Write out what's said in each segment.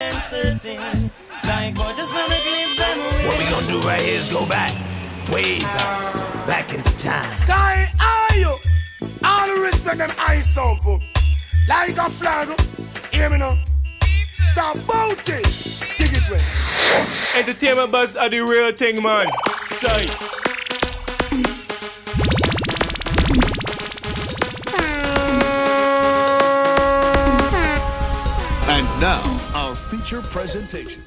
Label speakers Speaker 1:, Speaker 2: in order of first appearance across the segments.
Speaker 1: searching. Like what just on a clip them away.
Speaker 2: What we gonna do right here is go back, way back into time.
Speaker 3: Sky, are you? All the respect them eyes so good. Like a flag, hear me now. So bout it, dig it way.
Speaker 4: Entertainment buzz are the real thing, man. Sight.
Speaker 5: And now, our feature presentation.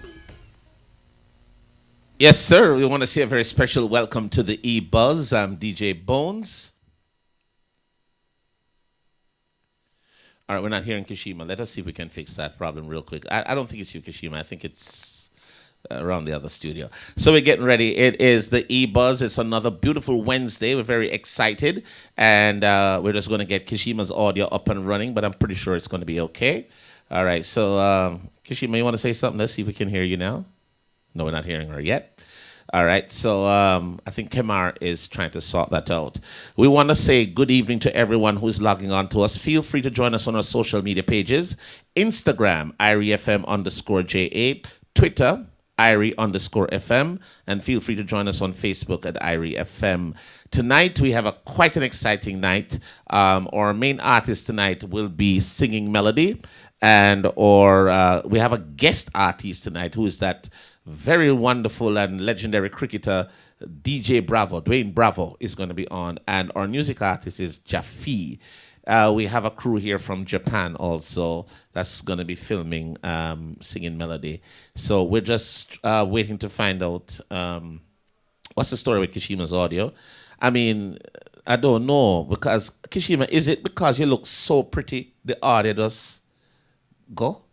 Speaker 6: Yes, sir. We want to say a very special welcome to the EBUZZ. I'm DJ Bones. All right, we're not hearing Kashima. Let us see if we can fix that problem real quick. I don't think it's you, Kashima. I think it's around the other studio. So we're getting ready. It is the EBUZZ. It's another beautiful Wednesday. We're very excited. And we're just going to get Kashima's audio up and running, but I'm pretty sure it's going to be okay. All right, so Kashima, you want to say something? Let's see if we can hear you now. No, we're not hearing her yet. All right, so I think Kemar is trying to sort that out. We want to say good evening to everyone who's logging on to us. Feel free to join us on our social media pages. Instagram, IRIFM_JA. Twitter, IRI_FM. And feel free to join us on Facebook at IRIFM. Tonight, we have quite an exciting night. Our main artist tonight will be Singing Melody. Or we have a guest artist tonight who is that very wonderful and legendary cricketer, Dwayne Bravo is going to be on. And our music artist is Jaffy. We have a crew here from Japan also that's going to be filming Singing Melody. So we're just waiting to find out what's the story with Kishima's audio. I mean, I don't know, because Kishima, is it because you look so pretty, the audio does go?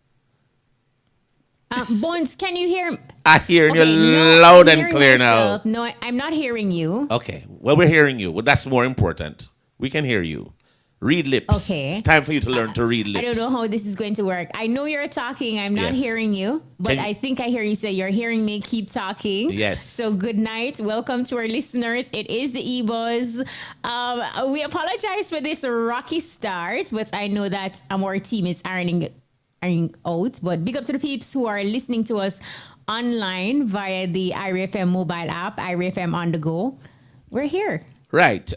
Speaker 7: Bones, can you hear me?
Speaker 6: I hear you loud and clear
Speaker 7: myself. No, I'm not hearing you.
Speaker 6: Okay, well, we're hearing you. Well, that's more important. We can hear you. Read lips.
Speaker 7: Okay.
Speaker 6: It's time for you to learn to read lips.
Speaker 7: I don't know how this is going to work. I know you're talking. I'm not hearing you, but I think I hear you say you're hearing me. Keep talking.
Speaker 6: Yes.
Speaker 7: So good night. Welcome to our listeners. It is the EBUZZ. We apologize for this rocky start, but I know that our team is ironing out. But big up to the peeps who are listening to us online via the IRFM mobile app, IRFM on the go. We're here.
Speaker 6: Right.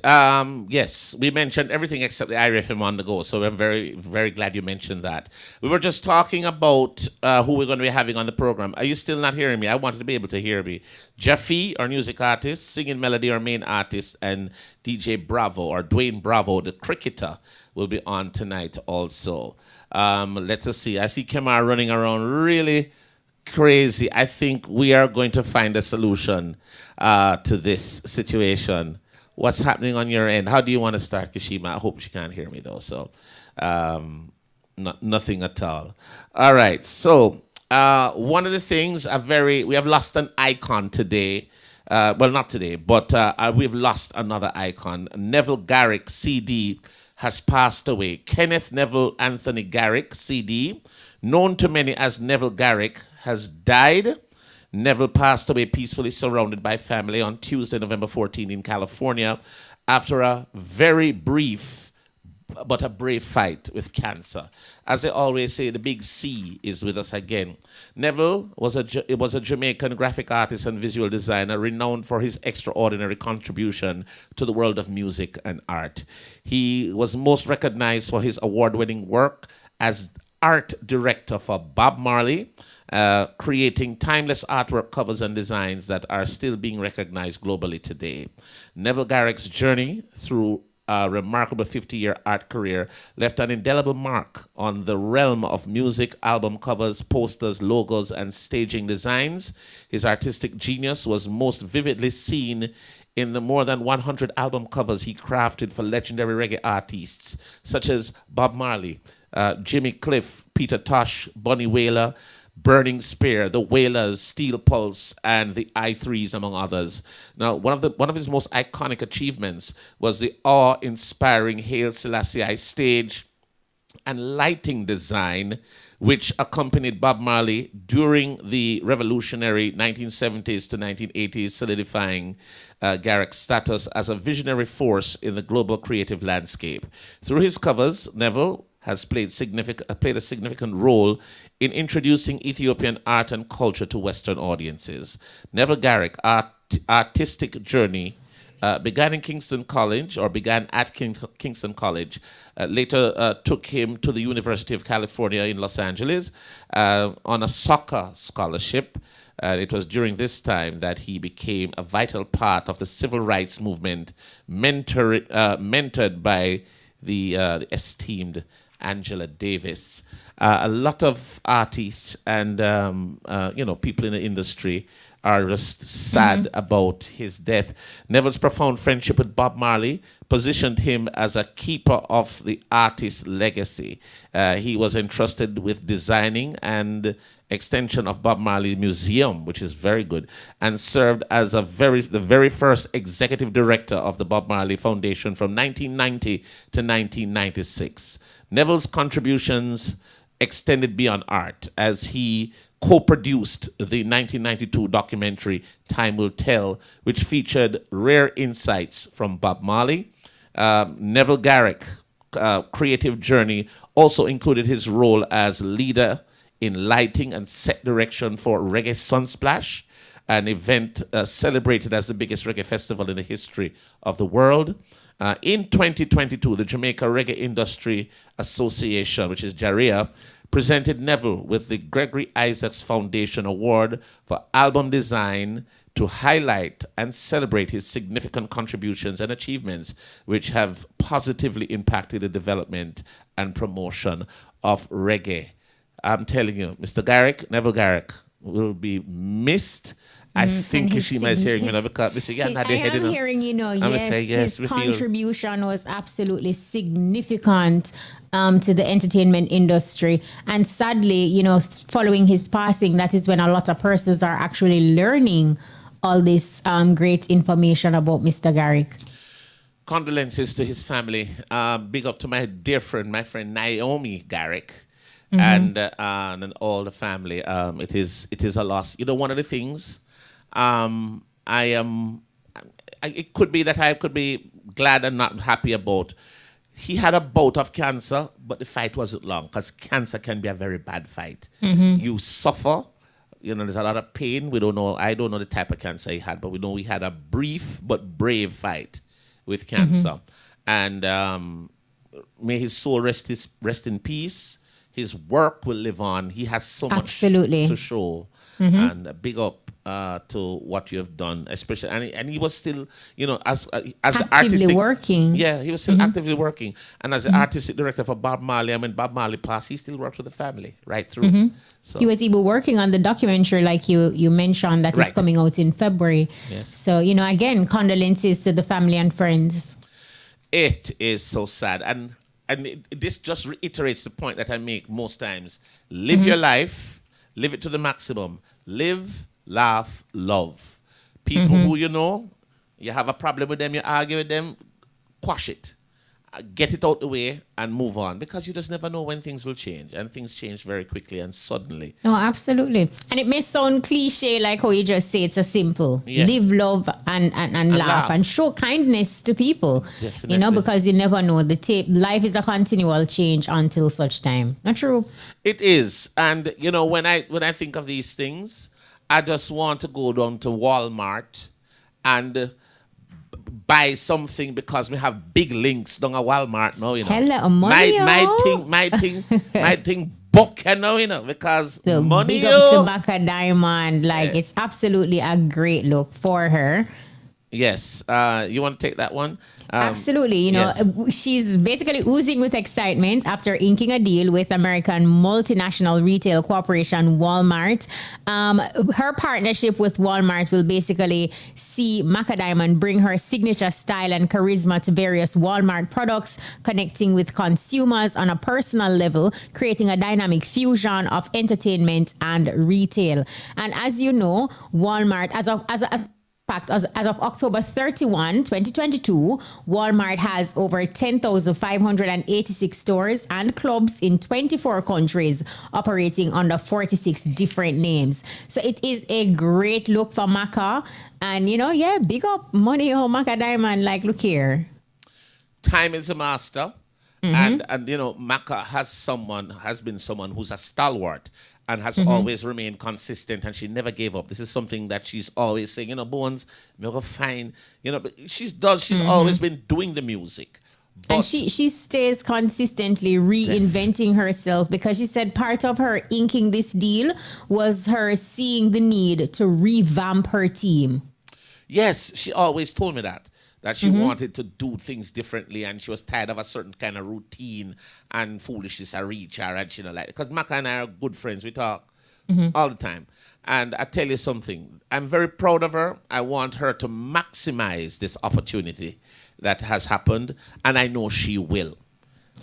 Speaker 6: Yes, we mentioned everything except the IRFM on the go. So I'm very, very glad you mentioned that. We were just talking about who we're going to be having on the program. Are you still not hearing me? I wanted to be able to hear me. Jaffy, our music artist, Singing Melody, our main artist, and DJ Bravo, or Dwayne Bravo, the cricketer, will be on tonight also. Let's see. I see Kemar running around really crazy. I think we are going to find a solution to this situation. What's happening on your end? How do you want to start, Kashima? I hope she can't hear me, though. So nothing at all. All right. So one of the things, we have lost an icon today. Well, not today, but we've lost another icon. Neville Garrick, CD, has passed away. Kenneth Neville Anthony Garrick, CD, known to many as Neville Garrick, has died. Neville passed away peacefully surrounded by family on Tuesday, November 14 in California after a very brief but a brave fight with cancer. As they always say, the big C is with us again. Neville was a Jamaican graphic artist and visual designer renowned for his extraordinary contribution to the world of music and art. He was most recognized for his award-winning work as art director for Bob Marley, creating timeless artwork covers and designs that are still being recognized globally today. Neville Garrick's journey through a remarkable 50-year art career left an indelible mark on the realm of music, album covers, posters, logos, and staging designs. His artistic genius was most vividly seen in the more than 100 album covers he crafted for legendary reggae artists such as Bob Marley, Jimmy Cliff, Peter Tosh, Bunny Wailer, Burning Spear, the Wailers, Steel Pulse, and the I3s, among others. Now, one of his most iconic achievements was the awe-inspiring Haile Selassie stage and lighting design, which accompanied Bob Marley during the revolutionary 1970s to 1980s, solidifying Garrick's status as a visionary force in the global creative landscape. Through his covers, Neville has played a significant role in introducing Ethiopian art and culture to Western audiences. Neville Garrick artistic journey began at Kingston College, later took him to the University of California in Los Angeles on a soccer scholarship. It was during this time that he became a vital part of the civil rights movement, mentored by the esteemed Angela Davis. A lot of artists and people in the industry are just sad about his death. Neville's profound friendship with Bob Marley positioned him as a keeper of the artist's legacy. He was entrusted with designing and extension of Bob Marley Museum, which is very good, and served as the very first executive director of the Bob Marley Foundation from 1990 to 1996. Neville's contributions extended beyond art as he co-produced the 1992 documentary Time Will Tell, which featured rare insights from Bob Marley. Neville Garrick creative journey also included his role as leader in lighting and set direction for Reggae Sunsplash, an event celebrated as the biggest reggae festival in the history of the world. In 2022, the Jamaica Reggae Industry Association, which is JARIA, presented Neville with the Gregory Isaacs Foundation Award for album design to highlight and celebrate his significant contributions and achievements, which have positively impacted the development and promotion of reggae. I'm telling you, Mr. Garrick, Neville Garrick, will be missed. I think she might be hearing me because I
Speaker 7: am hearing,
Speaker 6: yes,
Speaker 7: his contribution was absolutely significant to the entertainment industry. And sadly, following his passing, that is when a lot of persons are actually learning all this great information about Mr. Garrick.
Speaker 6: Condolences to his family. Big up to my dear friend, Naomi Garrick. And all the family. It is a loss. One of the things it could be that I could be glad and not happy about. He had a bout of cancer, but the fight wasn't long because cancer can be a very bad fight. You suffer. There's a lot of pain. We don't know. I don't know the type of cancer he had, but we know he had a brief but brave fight with cancer. And may his soul rest in peace. His work will live on. He has so much to show. And big up to what you have done, especially. And he was still, as
Speaker 7: actively working.
Speaker 6: Yeah, he was still actively working. And as the artistic director for Bob Marley, when Bob Marley passed, he still worked with the family right through. So
Speaker 7: he was even working on the documentary, like you mentioned, that is coming out in February.
Speaker 6: Yes.
Speaker 7: So, again, condolences to the family and friends.
Speaker 6: It is so sad. And this just reiterates the point that I make most times. Live your life, live it to the maximum. Live, laugh, love. People who you have a problem with them, you argue with them, quash it. Get it out the way and move on, because you just never know when things will change, and things change very quickly and suddenly.
Speaker 7: No, absolutely. And it may sound cliche, like how you just say it's a simple.
Speaker 6: Yeah.
Speaker 7: Live, love, and laugh and show kindness to people.
Speaker 6: Definitely.
Speaker 7: Because you never know. Life is a continual change until such time. Not true?
Speaker 6: It is. And when I think of these things, I just want to go down to Walmart and buy something because we have big links down at Walmart now,
Speaker 7: Hello, money,
Speaker 6: my thing book, because
Speaker 7: so
Speaker 6: money,
Speaker 7: big up to Maka Diamond. It's absolutely a great look for her.
Speaker 6: Yes. You want to take that one?
Speaker 7: Absolutely.
Speaker 6: Yes.
Speaker 7: She's basically oozing with excitement after inking a deal with American multinational retail corporation Walmart. Her partnership with Walmart will basically see Maka Diamond bring her signature style and charisma to various Walmart products, connecting with consumers on a personal level, creating a dynamic fusion of entertainment and retail. And as you know, Walmart, as of October 31, 2022, Walmart has over 10,586 stores and clubs in 24 countries, operating under 46 different names. So it is a great look for Maka. And, big up money, Maka Diamond. Look here.
Speaker 6: Time is a master. And you know, Maka has been someone who's a stalwart and has always remained consistent, and she never gave up. This is something that she's always saying, you know, Bones, you're fine. You know, but she's always been doing the music. But
Speaker 7: And she stays consistently reinventing herself, because she said part of her inking this deal was her seeing the need to revamp her team.
Speaker 6: yes, she always told me that she wanted to do things differently, and she was tired of a certain kind of routine and foolishness. I reach her, and she know, like, because Maka and I are good friends. We talk all the time. And I tell you something, I'm very proud of her. I want her to maximize this opportunity that has happened, and I know she will.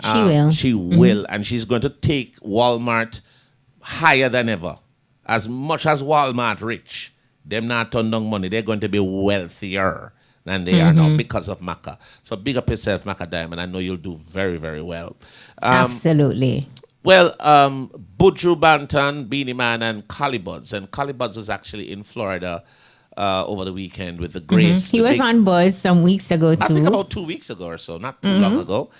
Speaker 7: She will.
Speaker 6: She will, and she's going to take Walmart higher than ever. As much as Walmart rich, them not turn down money. They're going to be wealthier than they are now because of Maka. So big up yourself, Maka Diamond. I know you'll do very, very well.
Speaker 7: Absolutely.
Speaker 6: Well, Buju Banton, Beanie Man, and Buds. And Buds was actually in Florida over the weekend with the Grace.
Speaker 7: He was on Buzz some weeks ago too.
Speaker 6: I think about 2 weeks ago or so, not too long ago.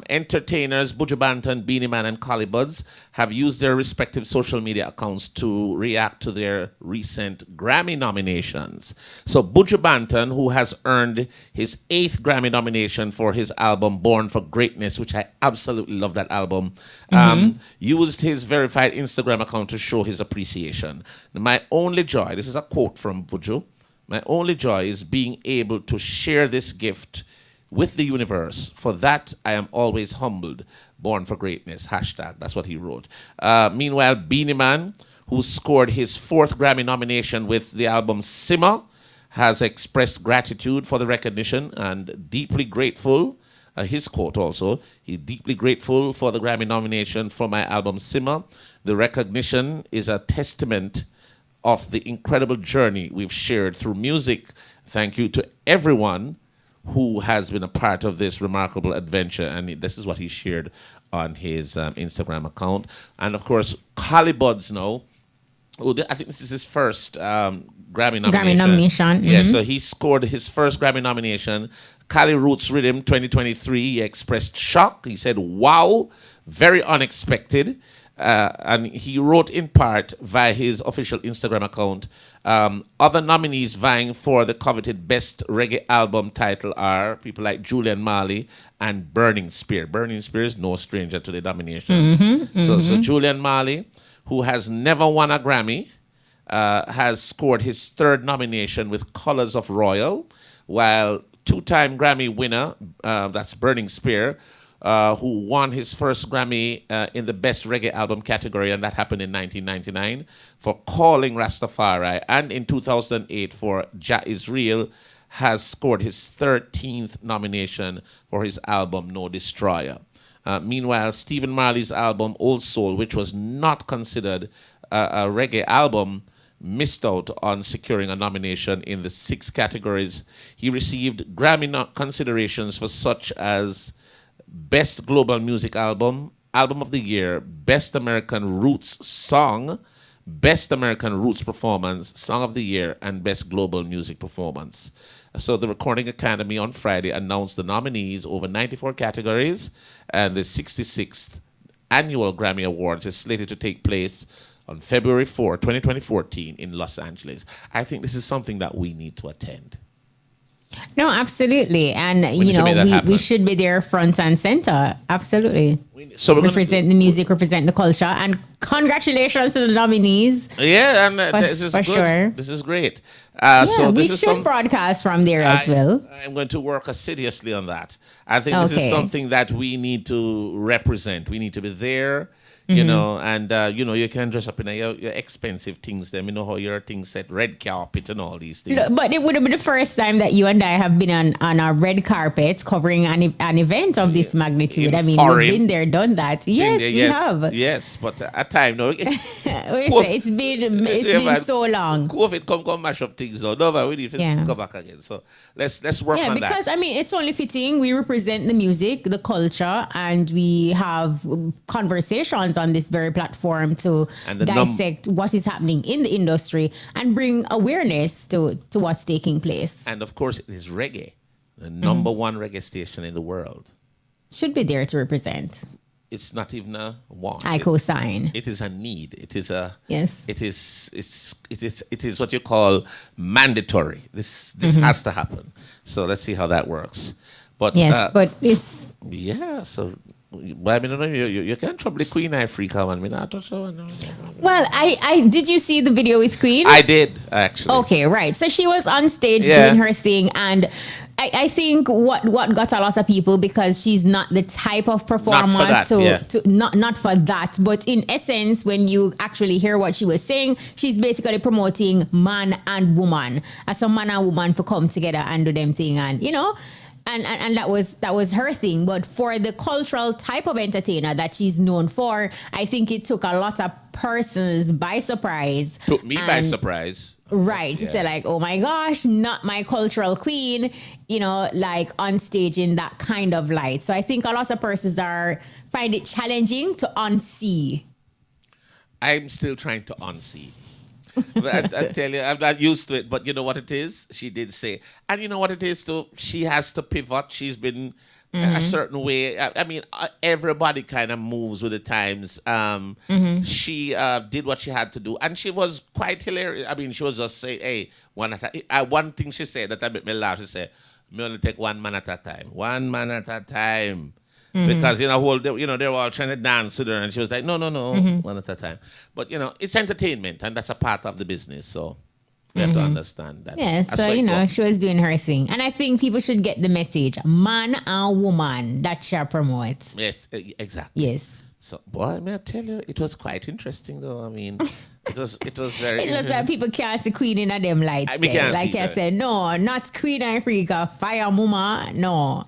Speaker 6: Entertainers Buju Banton, Beanie Man, and Buds have used their respective social media accounts to react to their recent Grammy nominations. So Buju Banton, who has earned his 8th Grammy nomination for his album Born for Greatness, which I absolutely love that album, used his verified Instagram account to show his appreciation. My only joy, this is a quote from Buju, my only joy is being able to share this gift with the universe. For that, I am always humbled. Born for Greatness, hashtag. That's what he wrote. Meanwhile, Beanie Man, who scored his 4th Grammy nomination with the album Simmer, has expressed gratitude for the recognition and deeply grateful. His quote also, he's deeply grateful for the Grammy nomination for my album Simmer. The recognition is a testament of the incredible journey we've shared through music. Thank you to everyone who has been a part of this remarkable adventure. And this is what he shared on his Instagram account. And of course, Buds now, I think this is his first Grammy nomination. Yeah, so he scored his first Grammy nomination. Cali Roots Rhythm 2023. He expressed shock. He said, wow, very unexpected. And he wrote in part via his official Instagram account, other nominees vying for the coveted Best Reggae Album title are people like Julian Marley and Burning Spear. Burning Spear is no stranger to the nomination. So Julian Marley, who has never won a Grammy, has scored his 3rd nomination with Colors of Royal, while 2-time Grammy winner, that's Burning Spear, who won his first Grammy in the Best Reggae Album category, and that happened in 1999, for Calling Rastafari, and in 2008 for Jah Is Real, has scored his 13th nomination for his album No Destroyer. Meanwhile, Stephen Marley's album Old Soul, which was not considered a reggae album, missed out on securing a nomination in the 6 categories. He received Grammy considerations for such as Best Global Music Album, Album of the Year, Best American Roots Song, Best American Roots Performance, Song of the Year, and Best Global Music Performance. So the Recording Academy on Friday announced the nominees over 94 categories, and the 66th Annual Grammy Awards is slated to take place on February 4, 2014 in Los Angeles. I think this is something that we need to attend.
Speaker 7: No, absolutely. And, we should be there front and center. Absolutely.
Speaker 6: So we
Speaker 7: represent the music, represent the culture. And congratulations to the nominees.
Speaker 6: Yeah, and this is good.
Speaker 7: Sure.
Speaker 6: This is great.
Speaker 7: So we should broadcast from there as well.
Speaker 6: I'm going to work assiduously on that. I think this is something that we need to represent. We need to be there. You know, and you can dress up in your expensive things. Them, you know how your things set, red carpet and all these things.
Speaker 7: But it would have been the first time that you and I have been on a red carpet covering an event of this magnitude. We've been there, done that. Yes, we have.
Speaker 6: Yes, but at time no.
Speaker 7: It's been so long.
Speaker 6: COVID come mash up things though. No, we need to go back again. So let's work on that. Yeah, because
Speaker 7: it's only fitting. We represent the music, the culture, and we have conversations on this very platform to dissect what is happening in the industry and bring awareness to what's taking place.
Speaker 6: And of course, it is reggae, the number 1 reggae station in the world.
Speaker 7: should be there to represent.
Speaker 6: It's not even a want.
Speaker 7: I co-sign.
Speaker 6: It is a need. It is a
Speaker 7: Yes.
Speaker 6: It is what you call mandatory. This has to happen. So let's see how that works. But
Speaker 7: Yes, but it's
Speaker 6: yeah. So well, I mean, you can't trouble the Queen Ifrica one. I mean, I don't know.
Speaker 7: well. I did you see the video with Queen?
Speaker 6: I did actually.
Speaker 7: Okay, right. So she was on stage
Speaker 6: Yeah.
Speaker 7: doing her thing, and I think what got a lot of people, because she's not the type of performer
Speaker 6: Not for that,
Speaker 7: to not for that. But in essence, when you actually hear what she was saying, she's basically promoting man and woman, as a man and woman to come together and do them thing, and you know. And that was her thing. But for the cultural type of entertainer that she's known for, I think it took a lot of persons by surprise.
Speaker 6: Took me by
Speaker 7: And-
Speaker 6: surprise.
Speaker 7: Right. To say like, oh my gosh, not my cultural queen, you know, like on stage in that kind of light. So I think a lot of persons find it challenging to unsee.
Speaker 6: I'm still trying to unsee. But I tell you, I'm not used to it. But you know what it is? She did say. And you know what it is, too? She has to pivot. She's been a certain way. I mean, everybody kind of moves with the times. She did what she had to do. And she was quite hilarious. I mean, she was just saying, hey, one thing she said that made me laugh. She said, me only take one man at a time. One man at a time. Because, you know, they were all trying to dance with her. And she was like, no, one at a time. But, you know, it's entertainment. And that's a part of the business. So we have to understand that.
Speaker 7: Yeah, so, you know, she was doing her thing. And I think people should get the message. Man and woman, that she promotes.
Speaker 6: Yes, exactly.
Speaker 7: Yes.
Speaker 6: So, boy, may I tell you, it was quite interesting, though. I mean, it was very
Speaker 7: It's just that people can't see Queen in them lights.
Speaker 6: We can't
Speaker 7: like
Speaker 6: see
Speaker 7: I
Speaker 6: that.
Speaker 7: said, no, not Queen Ifrica, Fire Mama, no.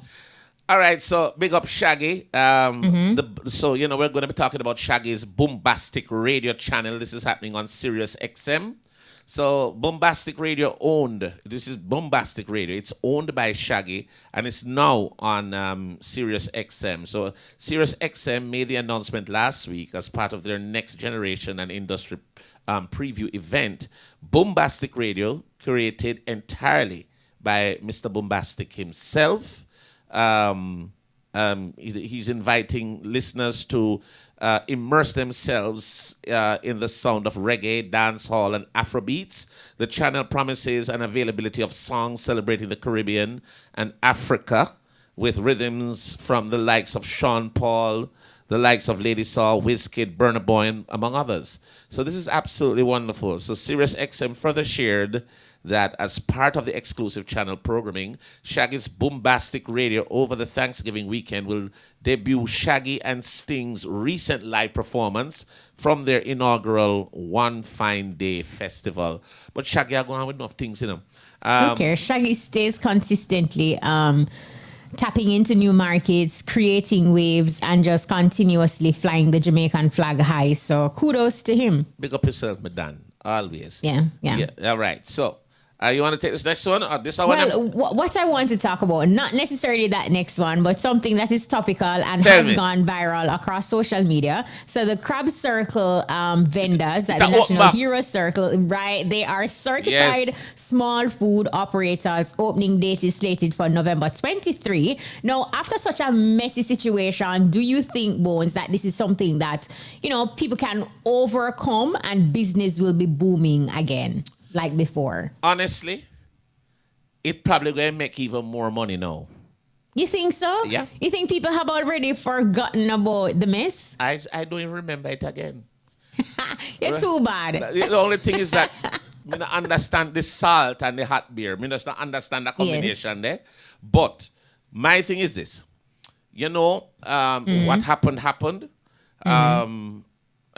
Speaker 6: All right, so big up Shaggy. So, you know, we're going to be talking about Shaggy's Bombastic Radio channel. This is happening on Sirius XM. So, Bombastic Radio this is Bombastic Radio. It's owned by Shaggy, and it's now on Sirius XM. So, Sirius XM made the announcement last week as part of their Next Generation and Industry preview event. Bombastic Radio, created entirely by Mr. Bombastic himself. He's inviting listeners to immerse themselves in the sound of reggae, dancehall, and Afrobeats. The channel promises an availability of songs celebrating the Caribbean and Africa, with rhythms from the likes of Sean Paul, the likes of Lady Saw, Wizkid, Burna Boy, among others. So this is absolutely wonderful. So SiriusXM further shared that as part of the exclusive channel programming, Shaggy's Bombastic Radio over the Thanksgiving weekend will debut Shaggy and Sting's recent live performance from their inaugural One Fine Day festival. But Shaggy are going on with enough things in them.
Speaker 7: Okay, Shaggy stays consistently tapping into new markets, creating waves, and just continuously flying the Jamaican flag high. So kudos to him.
Speaker 6: Big up yourself, Madan. Always.
Speaker 7: Yeah.
Speaker 6: All right. So, you want to take this next one? Or this one?
Speaker 7: Well, what I want to talk about, not necessarily that next one, but something that is topical and
Speaker 6: Tell
Speaker 7: has
Speaker 6: me.
Speaker 7: gone viral across social media. So the Crab Circle vendors at
Speaker 6: That
Speaker 7: the National
Speaker 6: back.
Speaker 7: Hero Circle, right? They are certified
Speaker 6: Yes.
Speaker 7: small food operators. Opening date is slated for November 23. Now, after such a messy situation, do you think, Bones, that this is something that, you know, people can overcome and business will be booming again like before?
Speaker 6: Honestly, it probably going to make even more money now.
Speaker 7: You think so?
Speaker 6: Yeah.
Speaker 7: You think people have already forgotten about the mess?
Speaker 6: I don't even remember it again.
Speaker 7: You're too bad.
Speaker 6: The only thing is that I don't understand the salt and the hot beer. I just don't understand the combination there. But my thing is this. You know, what happened.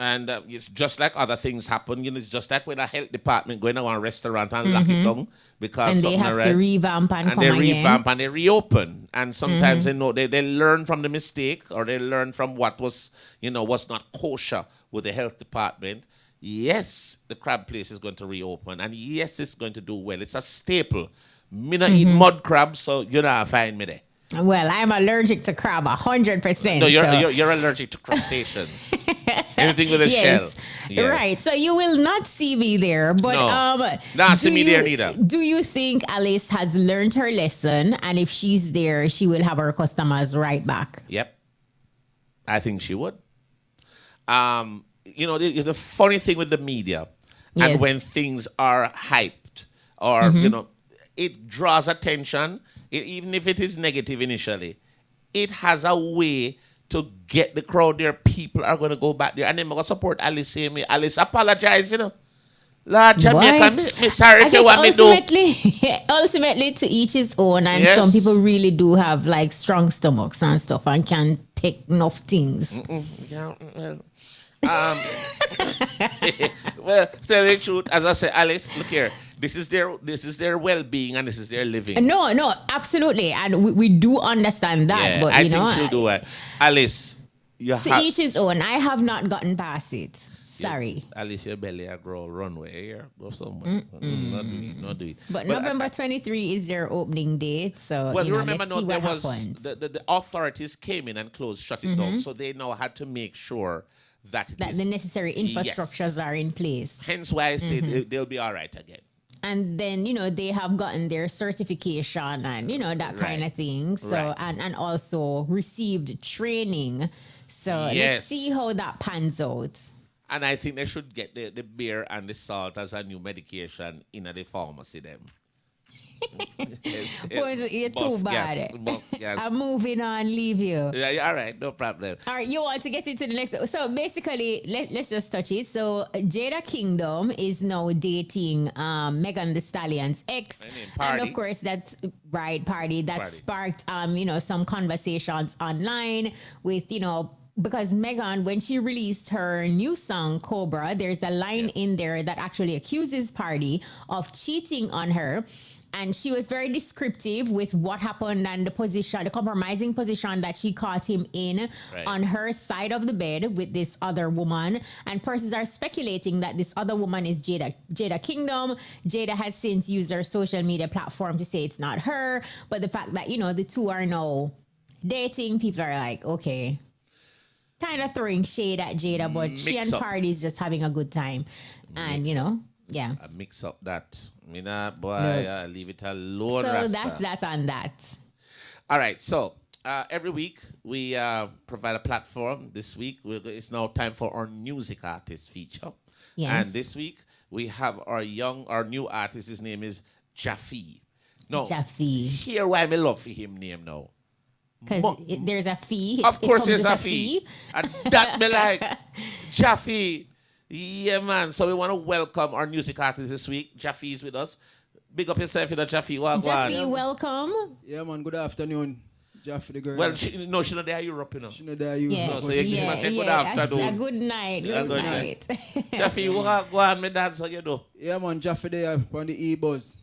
Speaker 6: And it's just like other things happen. You know, it's just like when a health department going to a restaurant and lock it down because
Speaker 7: And they
Speaker 6: something
Speaker 7: have
Speaker 6: right.
Speaker 7: to revamp and come
Speaker 6: they
Speaker 7: again.
Speaker 6: revamp and they reopen. And sometimes they know they learn from the mistake, or they learn from what was not kosher with the health department. Yes, the crab place is going to reopen, and yes, it's going to do well. It's a staple. Me not eat mud crab, so you know find me there.
Speaker 7: Well, I'm allergic to crab 100%.
Speaker 6: No,
Speaker 7: so.
Speaker 6: you're allergic to crustaceans. Anything with a shell. Yeah.
Speaker 7: Right. So you will not see me there. But
Speaker 6: No. Not see me there neither.
Speaker 7: Do you think Alice has learned her lesson? And if she's there, she will have her customers right back?
Speaker 6: Yep. I think she would. It's a funny thing with the media.
Speaker 7: Yes.
Speaker 6: And when things are hyped or, it draws attention, even if it is negative initially, it has a way to get the crowd there. People are going to go back there. And then I'm going to support Alice. Say me, Alice, apologize, Lord Jamaica, me sorry if you want me to.
Speaker 7: Ultimately, to each his own. And
Speaker 6: Yes.
Speaker 7: some people really do have like strong stomachs and stuff and can take enough things.
Speaker 6: Yeah, well, tell you the truth, as I say, Alice, look here. This is their well-being and this is their living.
Speaker 7: No, absolutely. And we do understand that.
Speaker 6: Yeah,
Speaker 7: but,
Speaker 6: I think she'll do it. Alice,
Speaker 7: to each his own. I have not gotten past it. Sorry.
Speaker 6: Alice, your belly a grow runway here. Go somewhere. Not do it.
Speaker 7: But November 23 is their opening date. So,
Speaker 6: well,
Speaker 7: you
Speaker 6: remember,
Speaker 7: let's see
Speaker 6: there
Speaker 7: what
Speaker 6: was
Speaker 7: happens.
Speaker 6: the authorities came in and shut it down. So they now had to make sure that
Speaker 7: the necessary infrastructures are in place.
Speaker 6: Hence why I say they'll be all right again.
Speaker 7: And then, they have gotten their certification and, that kind of thing. So,
Speaker 6: Right.
Speaker 7: and also received training. So let's see how that pans out.
Speaker 6: And I think they should get the beer and the salt as a new medication in the pharmacy them.
Speaker 7: You're too bad.
Speaker 6: Yes.
Speaker 7: I'm moving on, leave you.
Speaker 6: Yeah, all right, no problem.
Speaker 7: All right, you want to get into the next. So basically, let's just touch it. So Jada Kingdom is now dating Megan Thee Stallion's ex. And of course, that's party that sparked some conversations online with, because Megan, when she released her new song, Cobra, there's a line in there that actually accuses Party of cheating on her. And she was very descriptive with what happened and the compromising position that she caught him in on her side of the bed with this other woman. And persons are speculating that this other woman is Jada Kingdom. Jada has since used her social media platform to say it's not her. But the fact that, the two are now dating, people are like, okay, kind of throwing shade at Jada, but she and Party is just having a good time. And, yeah.
Speaker 6: I mix up that. Leave it alone.
Speaker 7: So
Speaker 6: Rasta.
Speaker 7: that's that on that.
Speaker 6: All right. So every week we provide a platform. This week it's now time for our music artist feature.
Speaker 7: Yes.
Speaker 6: And this week we have our new artist. His name is Jaffy. No,
Speaker 7: Jaffy.
Speaker 6: Hear why I love for him name now.
Speaker 7: Because there's a fee.
Speaker 6: Of course there's a fee. And that me like Jaffy. Yeah, man. So we want to welcome our music artist this week. Jaffy is with us. Big up yourself, Jaffy.
Speaker 7: Jaffy, welcome.
Speaker 8: Yeah, man. Good afternoon. Jaffy the girl.
Speaker 6: Well, she's not there Europe,
Speaker 8: She's not there Europe.
Speaker 7: Yeah,
Speaker 6: No, so you must say good afternoon.
Speaker 7: A good night. Good night.
Speaker 6: Jaffy, go on, me dance, how you do?
Speaker 8: Yeah, man. Jaffy there on the EBUZZ.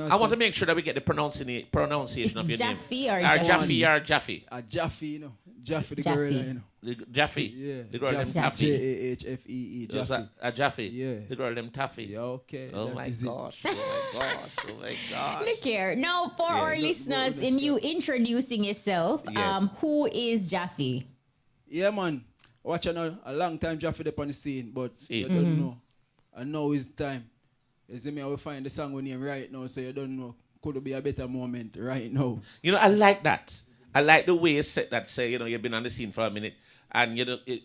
Speaker 6: I want to make sure that we get the pronunciation of your
Speaker 7: Jaffy
Speaker 6: name.
Speaker 7: Or
Speaker 6: Jaffy or Jaffy?
Speaker 8: Jaffy, Jaffy the girl,
Speaker 6: Jaffy?
Speaker 8: Yeah.
Speaker 6: The girl them Taffy?
Speaker 8: Jahfee. Jaffy.
Speaker 6: Jaffy?
Speaker 8: Yeah.
Speaker 6: The girl them Taffy?
Speaker 8: Yeah, okay.
Speaker 6: Oh my gosh. Oh my gosh.
Speaker 7: Look here. Now, for our listeners, in you introducing yourself, who is Jaffy?
Speaker 8: Yeah, man. Watching a long time Jaffy up on the scene, but you don't know. I know it's time. You see me, I will find the song with him right now, so you don't know. Could be a better moment right now.
Speaker 6: I like that. I like the way you said that, say, you've been on the scene for a minute, and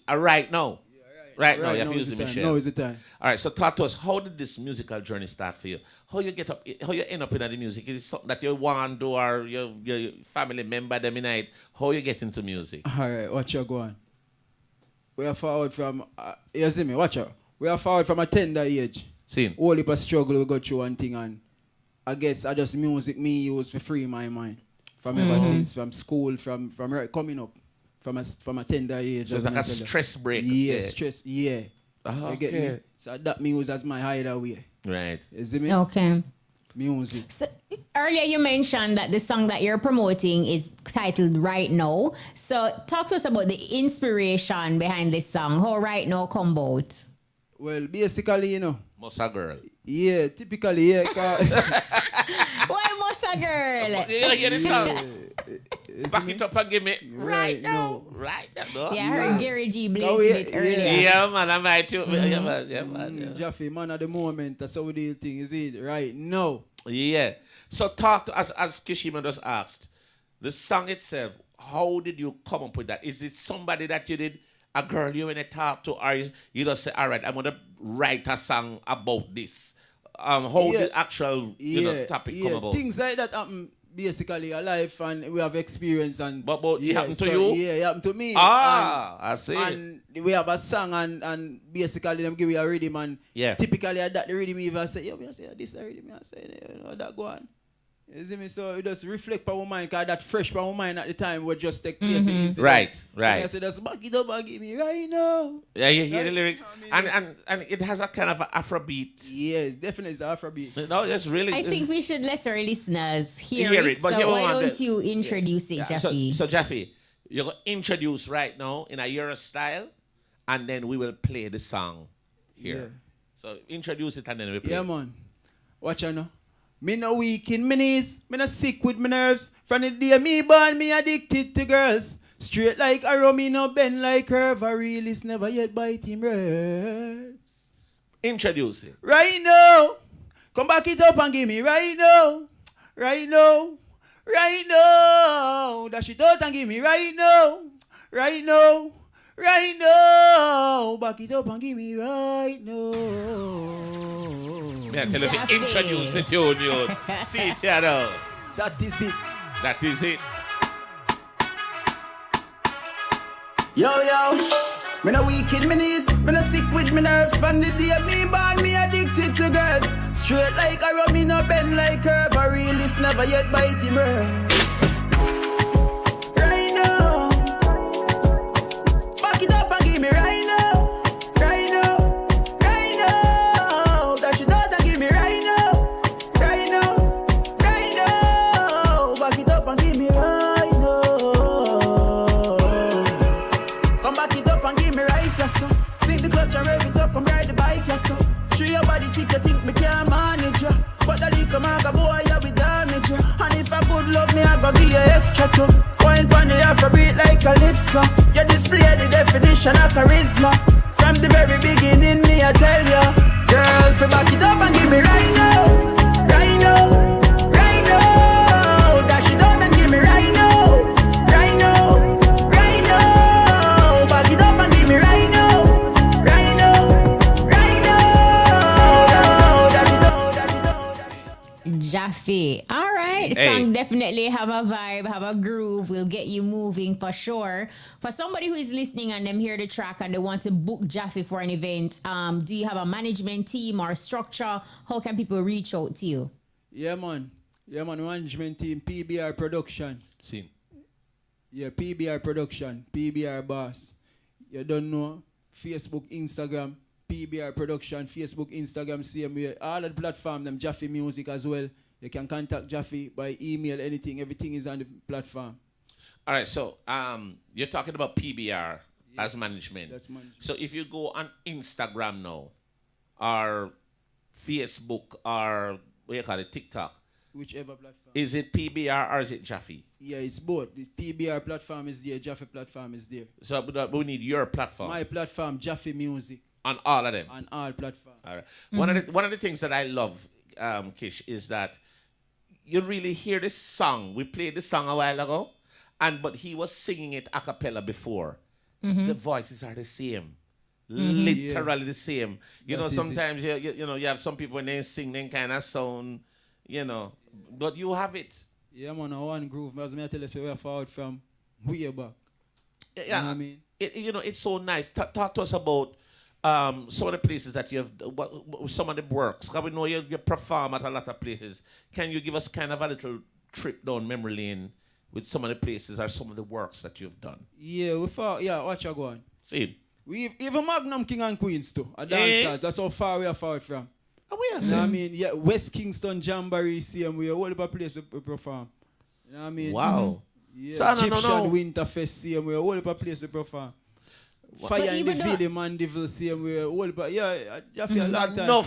Speaker 6: right now. Right now, you're using Michelle.
Speaker 8: Now is the time.
Speaker 6: All right, so talk to us. How did this musical journey start for you? How you end up in the music? Is it something that you want to do, or your family member them in it? How you get into music?
Speaker 8: All right, watch you go on. We are forward from, you see me, watch out. We are forward from a tender age.
Speaker 6: Seen.
Speaker 8: All the struggle we go through one thing, and I guess I just music me use for free my mind. From ever since, from school, from coming up, from a tender age.
Speaker 6: So it's like a stress break.
Speaker 8: Yeah, stress, yeah.
Speaker 6: You
Speaker 8: get me? So that me use as my hideaway.
Speaker 6: Right.
Speaker 8: You see me?
Speaker 7: Okay.
Speaker 8: Music.
Speaker 7: So, earlier you mentioned that the song that you're promoting is titled Right Now. So talk to us about the inspiration behind this song. How Right Now come about?
Speaker 8: Well, basically,
Speaker 6: Mossa girl.
Speaker 8: Yeah, typically, yeah.
Speaker 7: Why Mossa girl?
Speaker 6: You hear the song? Back it up and give me right now.
Speaker 8: now.
Speaker 6: Right now.
Speaker 7: Yeah, I heard Gary G blazing it earlier.
Speaker 6: Yeah, man, I might too. Yeah, man. Yeah, man. Yeah.
Speaker 8: Jaffy, man of the moment. That's how the thing is it right now.
Speaker 6: Yeah. So talk to us, as Kishima just asked, the song itself, how did you come up with that? Is it somebody that you did, a girl you want to talk to, or you just say, all right, I'm going to write a song about this? How did the actual topic come about?
Speaker 8: Things like that happen basically a life, and we have experience. And
Speaker 6: but it happened to you?
Speaker 8: Yeah, it happened to me.
Speaker 6: I see.
Speaker 8: And we have a song, and basically them give you a rhythm, and typically at that the rhythm even say, yo, I say this a rhythm, I say, you know, that go on. You see me? So it just reflect on our mind, because that fresh on our mind at the time would just take place. The incident.
Speaker 6: Right.
Speaker 8: So I say, just back it up and give me right now.
Speaker 6: Yeah, you hear the lyrics. And it has a kind of an Afrobeat.
Speaker 8: Yes, definitely it's Afrobeat.
Speaker 6: No, it's really...
Speaker 7: I think we should let our listeners hear it.
Speaker 6: But
Speaker 7: so why don't you introduce it, Jaffy?
Speaker 6: So Jaffy, you're going to introduce right now in a Euro style, and then we will play the song here.
Speaker 8: Yeah.
Speaker 6: So introduce it and then we play.
Speaker 8: Yeah, man. Watch out now. Me no weak in my knees, me no sick with my nerves. From the day me born, me addicted to girls. Straight like arrow, me no bend like curve. A realist never yet bite him words.
Speaker 6: Introduce it.
Speaker 8: Right now. Come back it up and give me right now. Right now. Right now. Dash it out and give me right now. Right now. Right now. Back it up and give me right now.
Speaker 6: Yeah, tell us to introduce the tune, you. See it here now.
Speaker 8: That is it.
Speaker 6: That is it.
Speaker 9: Yo, me no weak in my knees, me no sick with my nerves. From the day me born, me addicted to girls. Straight like arrow, me no bend like curve. A realist never yet bite him words. Right now, back it up and give me right now. Right now, right now. Dash it out and give me right now. Right now, right now. Back it up and give me right now. Come back it up and give me right, yes, sir. Sing the clutch and rev it up, come ride the bike, yes, sir. Show your body tip, you think me can't manage ya. But the little maga boy, yeah, we damage ya. And if I good love me, I go give you extra too. Wine pon the Afrobeat like Calypso. You display the definition of charisma. From the very beginning, me I tell ya, girl, so back it up and give me right now. Right now, right now. Dash it out and give me right now. Right now, right now. Back it up and give me right now. Right now, right now. Dash it out, dash it out, dash it out.
Speaker 7: Jaffy. All right. The song definitely have a vibe, have a groove, will get you moving for sure. For somebody who is listening and them hear the track and they want to book Jaffy for an event, do you have a management team or structure? How can people reach out to you?
Speaker 8: Yeah, man. Yeah, man. Management team, PBR Production.
Speaker 6: See.
Speaker 8: Yeah, PBR Production, PBR Boss. You don't know. Facebook, Instagram, PBR Production, Facebook, Instagram, same way. All the platform, them Jaffy Music as well. You can contact Jaffy by email, anything. Everything is on the platform.
Speaker 6: All right, so you're talking about PBR as management.
Speaker 8: That's management.
Speaker 6: So if you go on Instagram now, or Facebook, or what you call it, TikTok,
Speaker 8: Whichever platform.
Speaker 6: is it PBR or is it Jaffy?
Speaker 8: Yeah, it's both. The PBR platform is there, Jaffy platform is there.
Speaker 6: So we need your platform.
Speaker 8: My platform, Jaffy Music.
Speaker 6: On all of them?
Speaker 8: On all platforms.
Speaker 6: All right. One of the things that I love, Kish, is that you really hear this song. We played this song a while ago, but he was singing it a cappella before. The voices are the same. Literally the same. You know, sometimes you have some people when they sing, they kind of sound, but you have it.
Speaker 8: Yeah, man, one groove. As I tell you, so we're forward from way back.
Speaker 6: Yeah,
Speaker 8: you know what I mean?
Speaker 6: It's so nice. Talk to us about some of the places that you have, some of the works. Because we know you perform at a lot of places. Can you give us kind of a little trip down memory lane with some of the places or some of the works that you've done?
Speaker 8: Yeah, watch you go on.
Speaker 6: See.
Speaker 8: We even Magnum King and Queens too. A dancer. That's how far we are forward from.
Speaker 6: Oh, we are
Speaker 8: you know what I mean? Yeah, West Kingston, Jamboree, same way. All the place we perform. You know what I mean?
Speaker 6: Wow.
Speaker 8: Yeah,
Speaker 6: so,
Speaker 8: Egyptian Winterfest, same way. All the place we perform. Fire in the Ville, Mandeville, same way. All the, yeah, Jaffy a long time.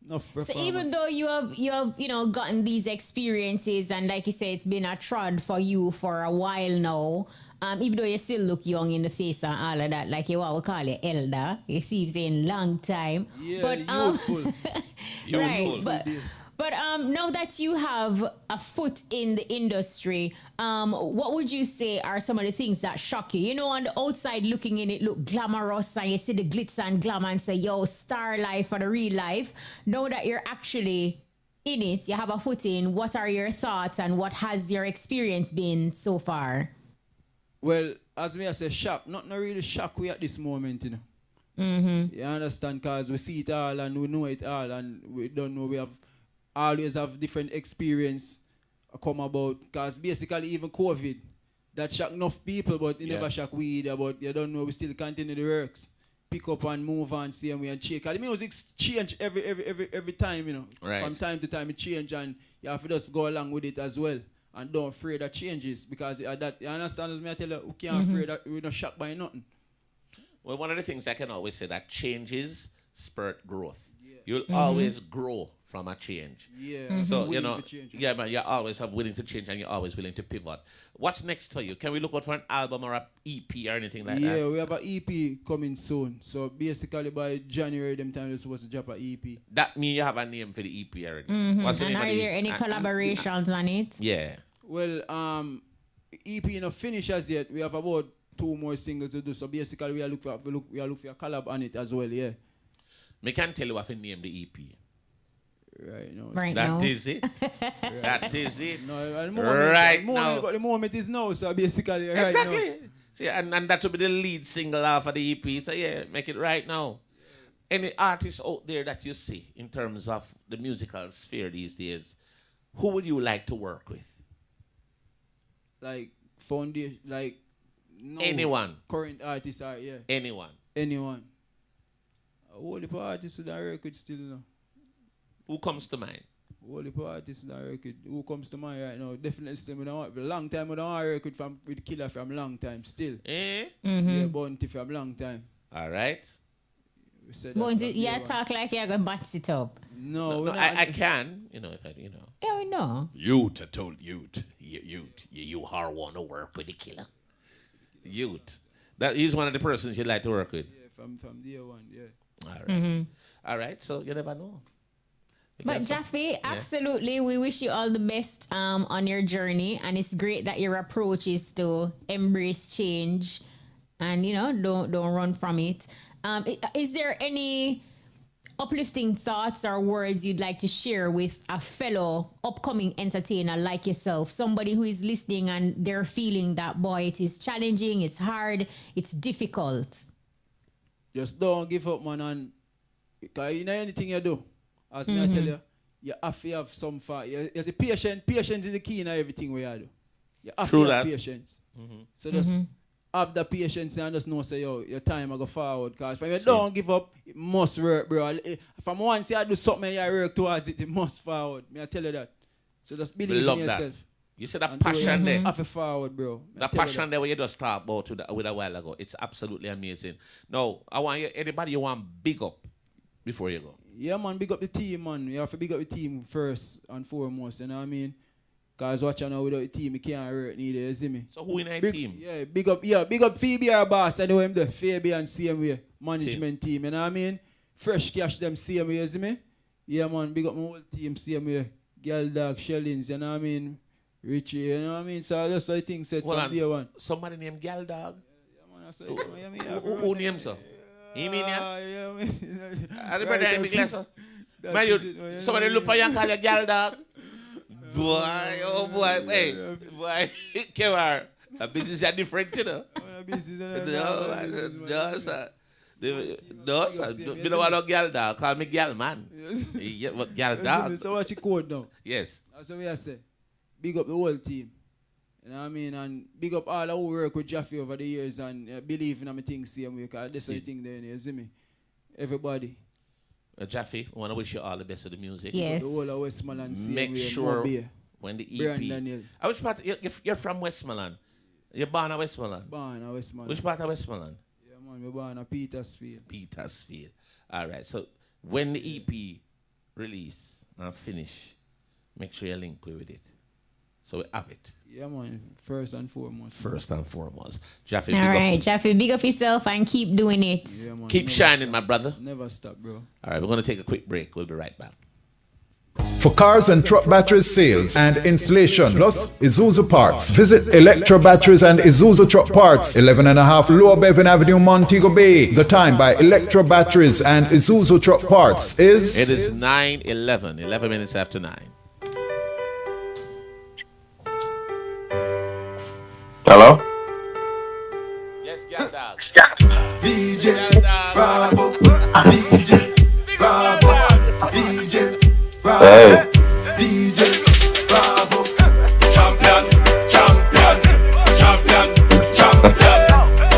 Speaker 8: enough
Speaker 7: So
Speaker 8: performance.
Speaker 7: even though you have gotten these experiences, and like you say, it's been a trod for you for a while now. Even though you still look young in the face and all of that, like you what we call you elder, you see him saying long time.
Speaker 8: Yeah,
Speaker 7: but
Speaker 8: youthful.
Speaker 7: right, but now that you have a foot in the industry, what would you say are some of the things that shock you? You know, on the outside looking in, it look glamorous, and you see the glitz and glamour and say, yo, star life or the real life. Now that you're actually in it, you have a foot in, what are your thoughts and what has your experience been so far?
Speaker 8: Well, as me I say, shock. Not really shock we at this moment, you know. You understand? Because we see it all and we know it all, and we don't know. We have always have different experience come about. Because basically, even COVID, that shock enough people, but it never shock we either. But you don't know, we still continue the works. Pick up and move on, same way and change. Because the music change every time, you know.
Speaker 6: Right.
Speaker 8: From time to time it change, and you have to just go along with it as well. And don't afraid that changes, because that, you understand, as me I tell you, we can't afraid that we're not shocked by nothing.
Speaker 6: Well, one of the things I can always say that changes spurt growth. You'll always grow from a change.
Speaker 8: Yeah.
Speaker 6: So,
Speaker 8: Willing
Speaker 6: you know,
Speaker 8: to change.
Speaker 6: yeah, man, you always have willing to change and you're always willing to pivot. What's next for you? Can we look out for an album or a EP or anything like that?
Speaker 8: Yeah, we have an EP coming soon. So basically by January, them time we're supposed to drop an EP.
Speaker 6: That means you have a name for the EP already. What's the
Speaker 7: And
Speaker 6: name
Speaker 7: are
Speaker 6: of the
Speaker 7: there any collaborations on it?
Speaker 6: Yeah.
Speaker 8: Well, EP not finished as yet. We have about 2 more singles to do. So basically we are look for a collab on it as well, yeah.
Speaker 6: Me can tell you what to name the EP.
Speaker 8: Right now.
Speaker 7: Right now.
Speaker 6: That is it. That is it.
Speaker 8: No, at the
Speaker 6: Right
Speaker 8: moment,
Speaker 6: now.
Speaker 8: But the moment is now, so basically right
Speaker 6: Exactly.
Speaker 8: now.
Speaker 6: See, and that will be the lead single off of the EP. So yeah, make it right now. Any artists out there that you see in terms of the musical sphere these days, who would you like to work with?
Speaker 8: Like foundation, like no
Speaker 6: Anyone.
Speaker 8: current artists are, yeah.
Speaker 6: Anyone.
Speaker 8: Anyone. All the artists that record still, you know.
Speaker 6: Who comes to mind?
Speaker 8: All the artists that record. Who comes to mind right now? Definitely still, we don't want, long time we don't want record from with Killer from long time still.
Speaker 6: Eh?
Speaker 8: Yeah, Bounty from long time.
Speaker 6: All right.
Speaker 8: We said that
Speaker 7: But
Speaker 8: from
Speaker 7: you
Speaker 8: day one.
Speaker 7: talk like you're going to box it up.
Speaker 8: No,
Speaker 6: No,
Speaker 8: we
Speaker 6: I
Speaker 8: not-
Speaker 6: can. You know, if I, you know.
Speaker 7: Yeah, we know.
Speaker 2: Youth, I told youth. You are want to work with the killer.
Speaker 6: Youth. That he's one of the persons you'd like to work with.
Speaker 8: Yeah, from day one, yeah.
Speaker 6: All right. All right. So you never know.
Speaker 7: But
Speaker 6: Because-
Speaker 7: Jaffy, absolutely, we wish you all the best on your journey, and it's great that your approach is to embrace change, and don't run from it. Is there any uplifting thoughts or words you'd like to share with a fellow upcoming entertainer like yourself, somebody who is listening and they're feeling that, boy, it is challenging, it's hard, it's difficult?
Speaker 8: Just don't give up, man, and because you know anything you do, as me I tell you, you have to have some fun. You see, patience is the key in everything we do. You have
Speaker 6: True
Speaker 8: to have
Speaker 6: that.
Speaker 8: patience. So just have the patience and just know, say, yo, your time I go forward. Because if you don't give up, it must work, bro. From once you do something, you work towards it, it must forward. Me I tell you that. So just believe
Speaker 6: Love
Speaker 8: in
Speaker 6: that.
Speaker 8: yourself.
Speaker 6: You see that
Speaker 8: And do it.
Speaker 6: passion there?
Speaker 8: Have to forward, bro. Me I
Speaker 6: The
Speaker 8: tell you
Speaker 6: passion there where you just talked about with a while ago. It's absolutely amazing. Now, I want you, anybody you want big up before you go.
Speaker 8: Yeah, man, big up the team, man. You have to big up the team first and foremost, you know what I mean? Because watching now without the team, you can't work neither, you see me?
Speaker 6: So who in our
Speaker 8: Big,
Speaker 6: team?
Speaker 8: Yeah, big up Phoebe, our boss. I know him there. Phoebe and same way. Management team, you know what I mean? Fresh cash them same way, you see me? Yeah, man, big up my whole team same way. Girl Dog, Shellings, you know what I mean? Richie, you know what I mean? So that's how things set
Speaker 6: Hold
Speaker 8: from
Speaker 6: on.
Speaker 8: day one.
Speaker 6: Somebody named Gal Dog.
Speaker 8: Yeah, man, I say, yeah, me have
Speaker 6: Who names her? You mean ya?
Speaker 8: yeah, man.
Speaker 6: Are the brother in big lesson?
Speaker 8: That
Speaker 6: Man,
Speaker 8: is it, man,
Speaker 6: you, somebody look for you and call you Gal Dog. Boy, oh boy, hey, boy, come on. A business is different, you know. No, sir. No, sir. Me don't want no Gal Dog. Call me Gal Man. Yeah, but Gal Dog.
Speaker 8: So what you code now?
Speaker 6: Yes.
Speaker 8: That's what I say. Big up the whole team. You know what I mean? And big up all who work with Jaffy over the years and believe in my things same way. Because that's the thing there, you see me? Everybody.
Speaker 6: Jaffy, I want to wish you all the best with the music.
Speaker 7: Yes.
Speaker 8: The whole of Westmoreland same
Speaker 6: Make
Speaker 8: way.
Speaker 6: sure
Speaker 8: Mobile.
Speaker 6: when the
Speaker 8: Brian
Speaker 6: EP.
Speaker 8: Daniel.
Speaker 6: Which part? You're from Westmoreland. You're born in Westmoreland.
Speaker 8: Born in Westmoreland.
Speaker 6: Which part of Westmoreland?
Speaker 8: Yeah, man. We're born in Petersfield.
Speaker 6: Petersfield. All right. So when the EP release and finish, make sure you link with it. So we have it.
Speaker 8: Yeah, man. First and foremost.
Speaker 6: Jaffy,
Speaker 7: All right, Jaffy, big up yourself and keep doing it.
Speaker 8: Yeah, man.
Speaker 6: Keep shining, my brother.
Speaker 8: Never stop, bro.
Speaker 6: All right, we're going to take a quick break. We'll be right back.
Speaker 10: For cars and truck batteries sales and installation, plus Isuzu parts. Visit Electro Batteries and Isuzu Truck Parts, 11.5 Lower Bevan Avenue, Montego Bay. The time by Electro Batteries and Isuzu Truck Parts is...
Speaker 6: It is 9:11, 11 minutes after 9.
Speaker 11: Hello?
Speaker 6: Yes, get dog.
Speaker 3: DJ Bravo, DJ Bravo, DJ Bravo,
Speaker 11: Hey.
Speaker 3: DJ Bravo, champion, champion, champion, champion,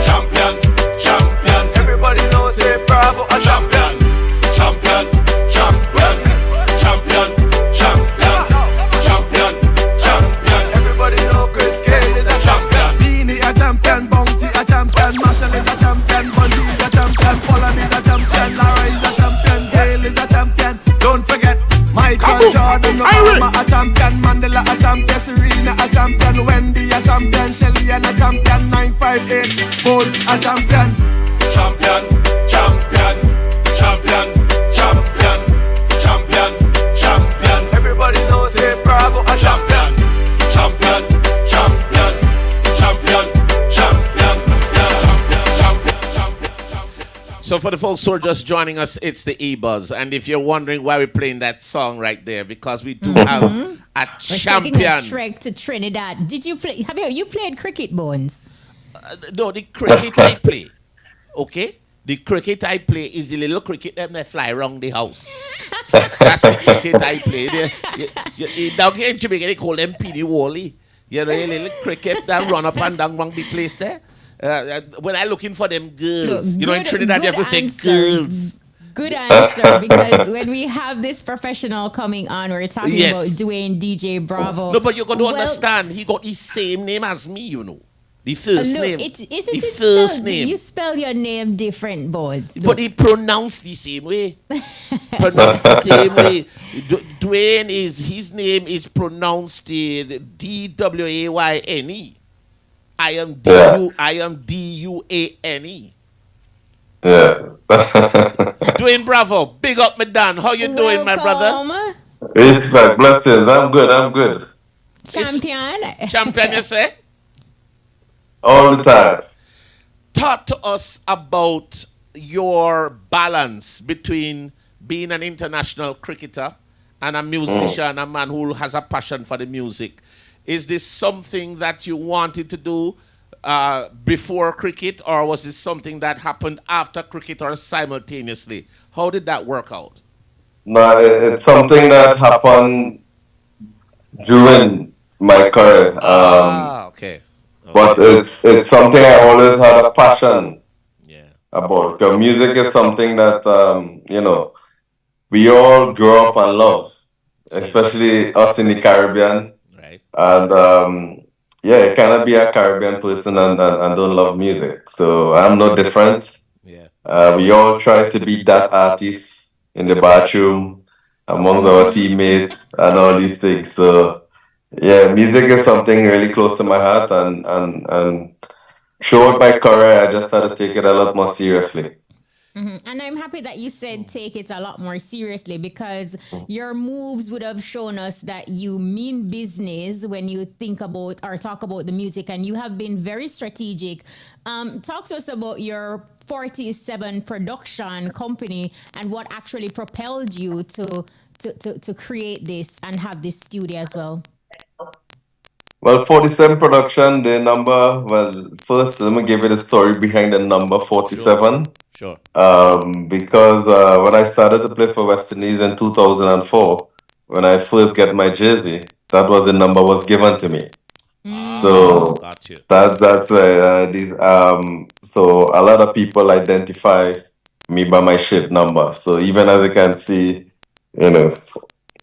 Speaker 3: champion, champion. Everybody knows say Bravo a champion, champion, champion, champion, champion, champion, champion. Everybody know Chris Kane is a champion. Beanie a champion, Bounty a champion, Marshall is a champion, Bundy is a champion, Pollard is a champion, Lara is a champion, Gale is a champion. Don't forget Michael Jordan, Obama a champion, Mandela a champion, Serena a champion, Wendy a champion, Shelly and a champion, 958 Bolt a champion. Champion, champion, champion, champion, champion, champion. Everybody knows say Bravo a champion, champion, champion, champion, champion, champion.
Speaker 6: So for the folks who are just joining us, it's the EBUZZ. And if you're wondering why we're playing that song right there, because we do have a
Speaker 7: We're
Speaker 6: champion.
Speaker 7: taking a trek to Trinidad. Did you play? Have you played cricket, Bones?
Speaker 6: No, the cricket I play. Okay? The cricket I play is the little cricket that fly around the house. That's the cricket I play. Down here in Jamaica, they call them Penny Wally. You know, a little cricket that run up and down around the place there. When I'm looking for them girls,
Speaker 7: Look,
Speaker 6: you know, in Trinidad, you have to say
Speaker 7: answer.
Speaker 6: girls.
Speaker 7: Good answer, because when we have this professional coming on, we're talking
Speaker 6: Yes.
Speaker 7: about Dwayne DJ Bravo.
Speaker 6: No, but you're going to
Speaker 7: Well,
Speaker 6: understand. He got the same name as me, you know. The first
Speaker 7: no,
Speaker 6: name.
Speaker 7: isn't
Speaker 6: the
Speaker 7: it
Speaker 6: first
Speaker 7: spelled,
Speaker 6: name.
Speaker 7: You spell your name different, Bones.
Speaker 6: But he pronounced the same way. Pronounced the same way. Dwayne is, his name is pronounced the D-W-A-Y-N-E. I am D-U-A-N-E.
Speaker 11: Yeah.
Speaker 6: Dwayne Bravo, big up my Dan. How you doing, my brother?
Speaker 11: Respect, blessings. I'm good.
Speaker 7: Champion.
Speaker 6: Champion, you say?
Speaker 11: All the time.
Speaker 6: Talk to us about your balance between being an international cricketer and a musician, a man who has a passion for the music. Is this something that you wanted to do before cricket, or was this something that happened after cricket or simultaneously? How did that work out?
Speaker 11: No, it's something that happened during my career.
Speaker 6: Okay.
Speaker 11: But it's something I always had a passion about. Because music is something that, you know, we all grow up and love, especially us in the Caribbean.
Speaker 6: Right.
Speaker 11: And you cannot be a Caribbean person and don't love music. So I'm no different.
Speaker 6: Yeah.
Speaker 11: We all try to be that artist in the bathroom amongst our teammates and all these things. So yeah, music is something really close to my heart, and throughout my career, I just had to take it a lot more seriously.
Speaker 7: And I'm happy that you said take it a lot more seriously, because your moves would have shown us that you mean business when you think about or talk about the music, and you have been very strategic. Talk to us about your 47 production company and what actually propelled you to create this and have this studio as well.
Speaker 11: Well, 47 production, the number, well, first, let me give you the story behind the number 47.
Speaker 6: Sure.
Speaker 11: Because when I started to play for West Indies in 2004, when I first got my jersey, that was the number was given to me. So
Speaker 6: Got you.
Speaker 11: that's why so a lot of people identify me by my ship number. So even as you can see, you know,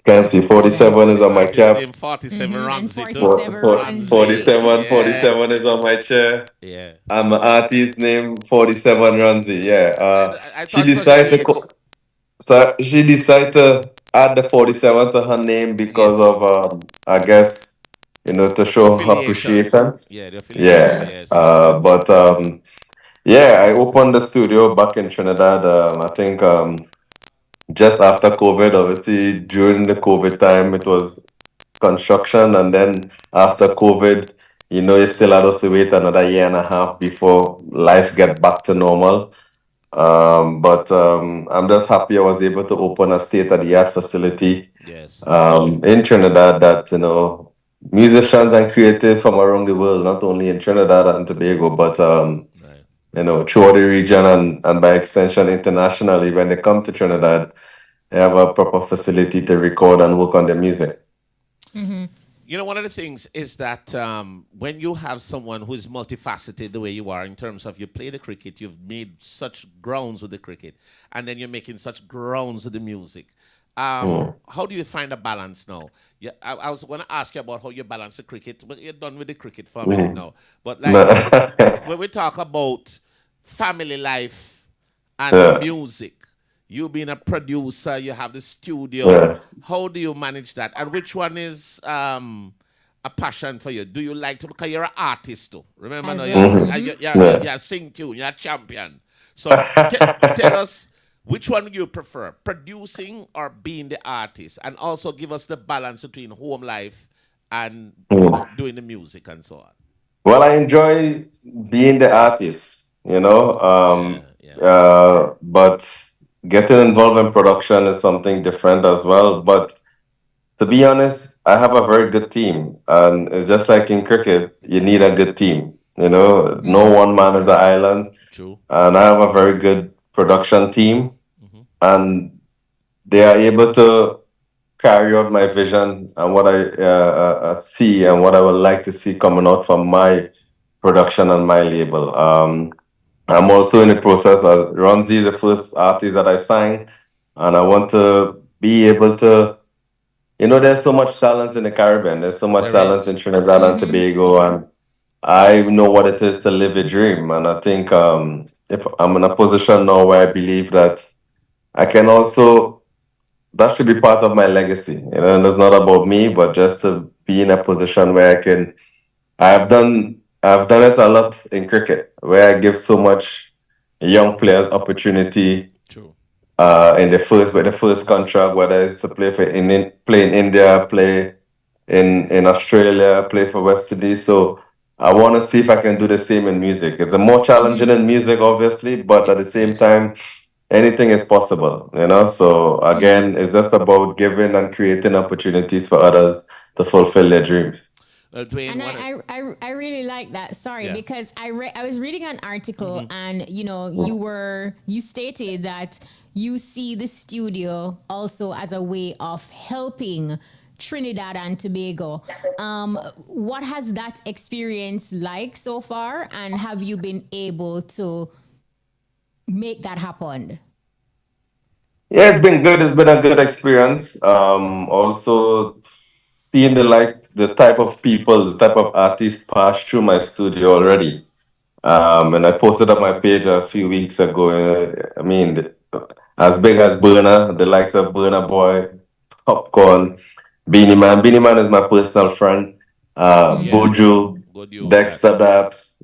Speaker 11: can see 47 is on my cap.
Speaker 6: 47 runs.
Speaker 11: 47 is on my chair.
Speaker 6: Yeah.
Speaker 11: I'm an artist named 47 Ranzi. Yeah.
Speaker 6: I
Speaker 11: She
Speaker 6: thought
Speaker 11: decided to add the 47 to her name because
Speaker 6: Yes.
Speaker 11: of, I guess, to show her
Speaker 6: Affiliation.
Speaker 11: appreciation.
Speaker 6: Yeah, the affiliation.
Speaker 11: Yeah.
Speaker 6: Yes, yes.
Speaker 11: But yeah, I opened the studio back in Trinidad. I think just after COVID, obviously during the COVID time, it was construction, and then after COVID, you still had us to wait another year and a half before life get back to normal. But I'm just happy I was able to open a state-of-the-art facility
Speaker 6: Yes.
Speaker 11: in Trinidad that, musicians and creatives from around the world, not only in Trinidad and Tobago, but, throughout the region and by extension internationally, when they come to Trinidad, they have a proper facility to record and work on their music.
Speaker 6: One of the things is that when you have someone who is multifaceted the way you are, in terms of you play the cricket, you've made such grounds with the cricket, and then you're making such grounds with the music. How do you find a balance now? Yeah, I was going to ask you about how you balance the cricket, but you're done with the cricket for a minute now. But when we talk about family life and music, you being a producer, you have the studio.
Speaker 11: Yeah.
Speaker 6: How do you manage that? And which one is a passion for you? Do you like to, because you're an artist too. Remember,
Speaker 7: As
Speaker 6: now,
Speaker 7: well.
Speaker 6: you're a sing tune, you're a champion. So tell us, which one do you prefer, producing or being the artist? And also give us the balance between home life and doing the music and so on.
Speaker 11: Well, I enjoy being the artist, but getting involved in production is something different as well. But to be honest, I have a very good team. And it's just like in cricket, you need a good team. No one man is an island.
Speaker 6: True.
Speaker 11: And I have a very good production team. And they are able to carry out my vision and what I see and what I would like to see coming out from my production and my label. I'm also in the process of Ronzi is the first artist that I signed, and I want to be able to. There's so much talent in the Caribbean. There's so much
Speaker 6: There
Speaker 11: talent
Speaker 6: is.
Speaker 11: in Trinidad and Tobago, and I know what it is to live a dream. And I think if I'm in a position now where I believe that I can also that should be part of my legacy. And it's not about me, but just to be in a position where I can. I've done it a lot in cricket, where I give so much young players opportunity.
Speaker 6: True.
Speaker 11: In the first contract, whether it's to play in India, play in Australia, play for West Indies. So I want to see if I can do the same in music. It's a more challenging in music, obviously, but at the same time, anything is possible, So again, it's just about giving and creating opportunities for others to fulfill their dreams.
Speaker 6: Well, Dwayne,
Speaker 7: And I really like that. Sorry, because I was reading an article and you stated that you see the studio also as a way of helping Trinidad and Tobago. What has that experience like so far, and have you been able to make that happen?
Speaker 11: Yeah, it's been good. It's been a good experience. Also seeing the type of people, the type of artists pass through my studio already. And I posted on my page a few weeks ago. I mean, as big as Burner, the likes of Burner Boy, Popcorn, Beanie Man. Beanie Man is my personal friend. Buju,
Speaker 6: Good you.
Speaker 11: Dexter Daps,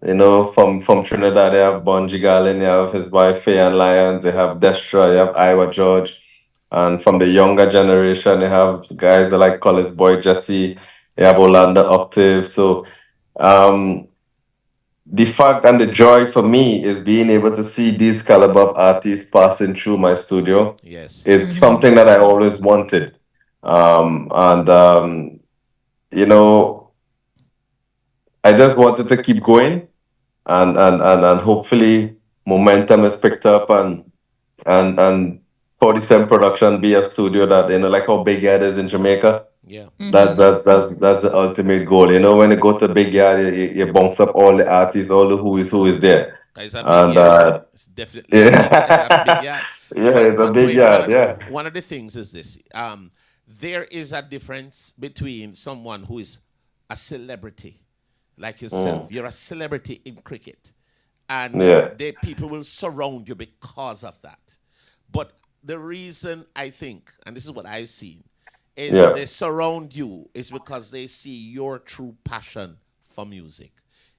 Speaker 11: from Trinidad, they have Bunji Garlin, they have his wife Faye and Lyons, they have Destra, they have Iowa George. And from the younger generation, they have guys that like Collis Boy Jesse, they have Orlando Octave. So the fact and the joy for me is being able to see these caliber of artists passing through my studio.
Speaker 6: Yes.
Speaker 11: Is something that I always wanted. And I just wanted to keep going, and hopefully momentum is picked up, and 47 Production be a studio that like how Big Yard is in Jamaica.
Speaker 6: Yeah.
Speaker 11: That's the ultimate goal. When you go to Big Yard, you bounce up all the artists, all the who is there.
Speaker 6: It's a big yard. It's definitely
Speaker 11: Yeah.
Speaker 6: it's a big yard.
Speaker 11: Yeah, it's a big yard. Yeah.
Speaker 6: One of the things is this. There is a difference between someone who is a celebrity, like yourself. You're a celebrity in cricket. And people will surround you because of that. But the reason I think, and this is what I've seen, is
Speaker 11: Yeah.
Speaker 6: they surround you is because they see your true passion for music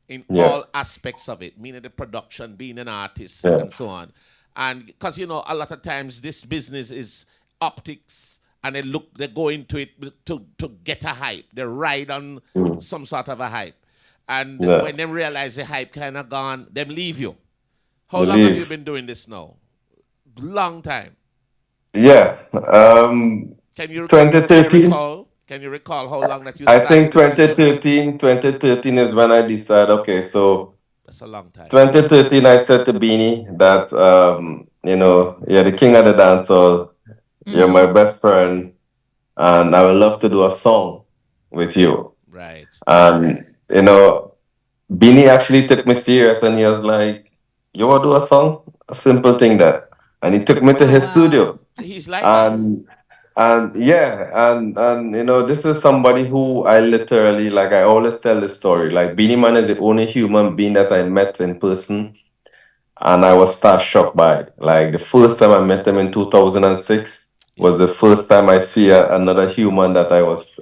Speaker 6: in
Speaker 11: Yeah.
Speaker 6: all aspects of it, meaning the production, being an artist,
Speaker 11: Yeah.
Speaker 6: and so on. And because you know, a lot of times this business is optics, and they go into it to get a hype. They ride on some sort of a hype, and
Speaker 11: Yeah.
Speaker 6: when they realize the hype kind of gone, them leave you. How
Speaker 11: They
Speaker 6: long have
Speaker 11: leave.
Speaker 6: you been doing this now? Long time.
Speaker 11: Yeah.
Speaker 6: Can you
Speaker 11: 2013.
Speaker 6: recall? Can you recall how long that you
Speaker 11: I
Speaker 6: started
Speaker 11: think
Speaker 6: this business?
Speaker 11: 2013 is when I decided, okay, so
Speaker 6: That's a long time.
Speaker 11: 2013 I said to Beanie that, you're the king of the dancehall, you're my best friend, and I would love to do a song with you.
Speaker 6: Right.
Speaker 11: And, Beanie actually took me serious and he was like, you want to do a song? A simple thing that. And he took me to his studio.
Speaker 6: He's like that.
Speaker 11: And yeah, and this is somebody who I literally, like, I always tell the story. Like, Beanie Man is the only human being that I met in person, and I was starstruck by. Like, the first time I met him in 2006 was the first time I see another human that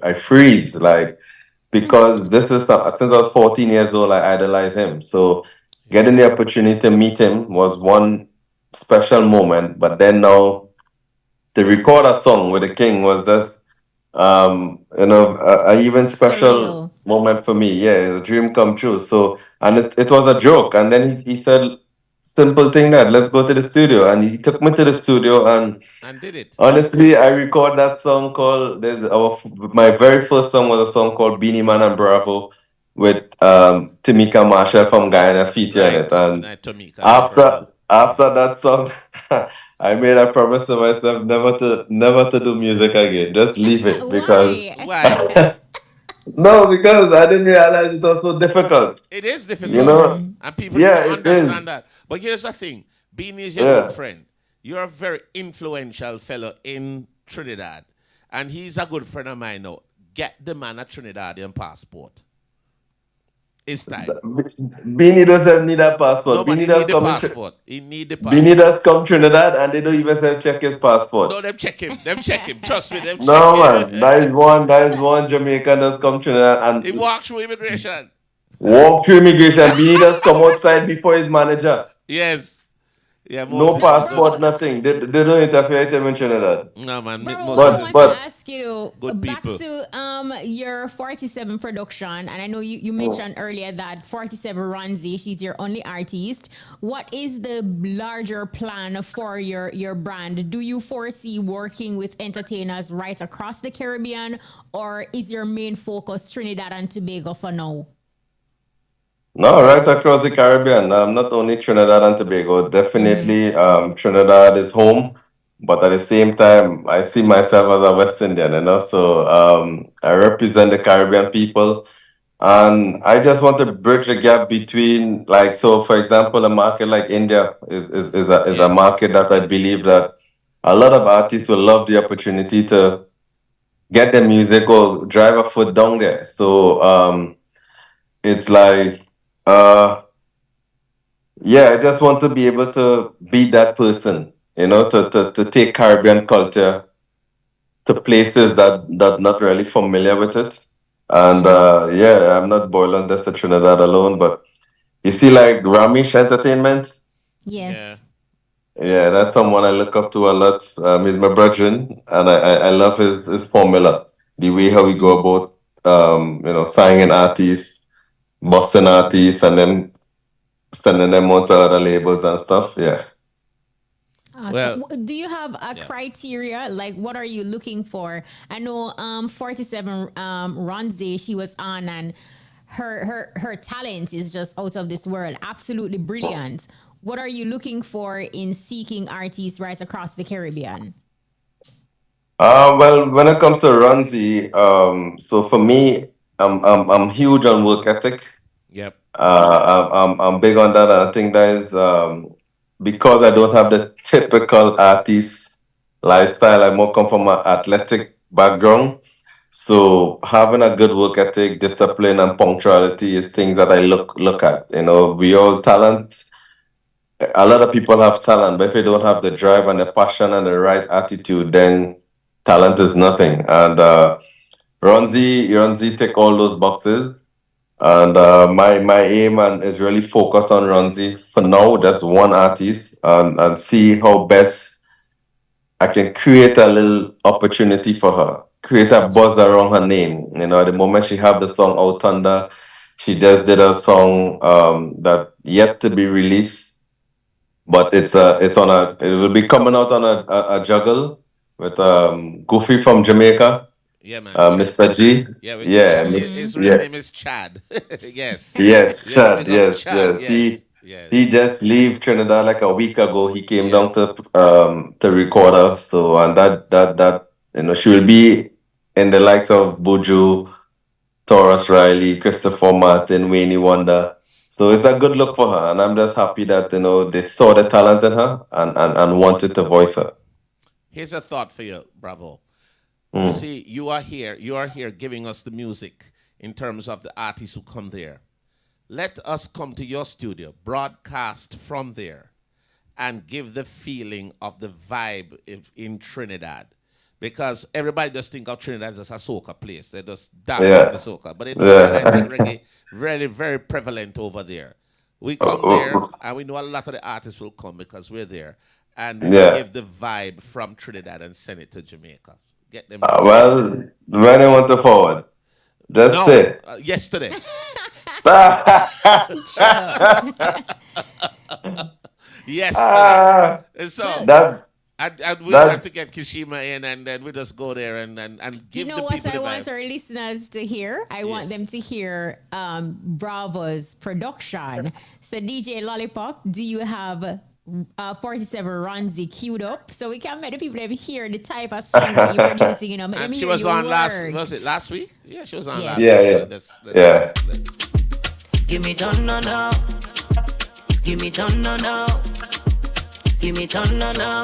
Speaker 11: I freeze. Like, because this is since I was 14 years old, I idolize him. So getting the opportunity to meet him was one special moment. But then now to record a song with the king was just a even special moment for me. Yeah, it's a dream come true. So, and it was a joke. And then he said, simple thing that, let's go to the studio. And he took me to the studio and
Speaker 6: did it.
Speaker 11: honestly, I record that song called, my very first song was a song called Beanie Man and Bravo with Tamika Marshall from Guyana featuring it. And after that song, I made a promise to myself never to do music again. Just leave it because
Speaker 6: Why?
Speaker 11: no, because I didn't realize it was so difficult.
Speaker 6: It is difficult,
Speaker 11: You know?
Speaker 6: and people
Speaker 11: Yeah,
Speaker 6: don't
Speaker 11: it is.
Speaker 6: understand that. But here's the thing: Beanie is your
Speaker 11: Yeah.
Speaker 6: good friend. You're a very influential fellow in Trinidad, and he's a good friend of mine now. Get the man a Trinidadian passport. It's time.
Speaker 11: Beanie doesn't need a passport.
Speaker 6: No, but he
Speaker 11: Beanie does
Speaker 6: need the
Speaker 11: come
Speaker 6: passport. He need the passport.
Speaker 11: Beanie does come Trinidad and they don't even check his passport.
Speaker 6: No, them check him. Them check him. Trust me, them check
Speaker 11: No
Speaker 6: him.
Speaker 11: man, that is one Jamaican that's come Trinidad and
Speaker 6: He walked through immigration.
Speaker 11: walk through immigration. Beanie does come outside before his manager.
Speaker 6: Yes. Yeah,
Speaker 11: No passport, nothing. They don't interfere with him in Trinidad.
Speaker 6: No man,
Speaker 7: Bro, I want to ask you back to your 47 production, and I know you mentioned earlier that 47 Ronzi, she's your only artist. What is the larger plan for your brand? Do you foresee working with entertainers right across the Caribbean, or is your main focus Trinidad and Tobago for now?
Speaker 11: No, right across the Caribbean. Not only Trinidad and Tobago. Definitely, Trinidad is home, but at the same time, I see myself as a West Indian, So I represent the Caribbean people, and I just want to bridge the gap between, like, so for example, a market like India is a market that I believe that a lot of artists will love the opportunity to get their music or drive a foot down there. So it's like. I just want to be able to be that person, to take Caribbean culture to places that not really familiar with it. And I'm not boiling this to Trinidad alone, but you see, like Ramesh Entertainment.
Speaker 7: Yes.
Speaker 11: Yeah, that's someone I look up to a lot. He's my brethren, and I love his formula, the way how we go about signing artists, busting artists, and then sending them on to other labels and stuff. Yeah.
Speaker 7: So do you have a criteria? Like, what are you looking for? I know 47 Ronzi, she was on, and her talent is just out of this world. Absolutely brilliant. What are you looking for in seeking artists right across the Caribbean?
Speaker 11: Well, when it comes to Runzi, so for me, I'm huge on work ethic.
Speaker 6: Yep.
Speaker 11: I'm big on that. And I think that is because I don't have the typical artist lifestyle. I more come from an athletic background. So having a good work ethic, discipline, and punctuality is things that I look at. We all talent a lot of people have talent, but if you don't have the drive and the passion and the right attitude, then talent is nothing. And Ronzi tick all those boxes. And my aim and is really focus on Ronzi for now, just one artist, and see how best I can create a little opportunity for her, create a buzz around her name. You know, at the moment she have the song Out Thunder, she just did a song that yet to be released, but it will be coming out on a juggle with Goofy from Jamaica.
Speaker 6: Yeah, man.
Speaker 11: Mr. G.
Speaker 6: Yeah,
Speaker 11: Yeah,
Speaker 6: his real name is Chad. Yes.
Speaker 11: Yes, Chad.
Speaker 6: big up
Speaker 11: Yes,
Speaker 6: Chad,
Speaker 11: yes.
Speaker 6: yes.
Speaker 11: He just leave Trinidad like a week ago. He came down to record us. So and that she will be in the likes of Buju, Taurus Riley, Christopher Martin, Wayne Wonder. So it's a good look for her, and I'm just happy that they saw the talent in her and wanted to voice her.
Speaker 6: Here's a thought for you, Bravo. You see, you are here giving us the music in terms of the artists who come there. Let us come to your studio, broadcast from there, and give the feeling of the vibe in Trinidad. Because everybody just think of Trinidad as a soca place. They just dance the soca. But reggae really very prevalent over there. We come there, and we know a lot of the artists will come because we're there. And we give the vibe from Trinidad and send it to Jamaica. Get them.
Speaker 11: Well, when I want to forward, just say.
Speaker 6: Yesterday. Yesterday. So we have to get Kishima in, and then we just go there and give the people the vibe.
Speaker 7: You know what I want our listeners to hear? I want them to hear Bravo's production. So DJ Lollipop, do you have 47 Ronzi queued up so we can make the people hear the type of song that you're producing, you know?
Speaker 6: And she was on last week? Yeah, she was on last
Speaker 11: week. Let's
Speaker 1: give me turn no no. Give me turn no no. Give me turn no no.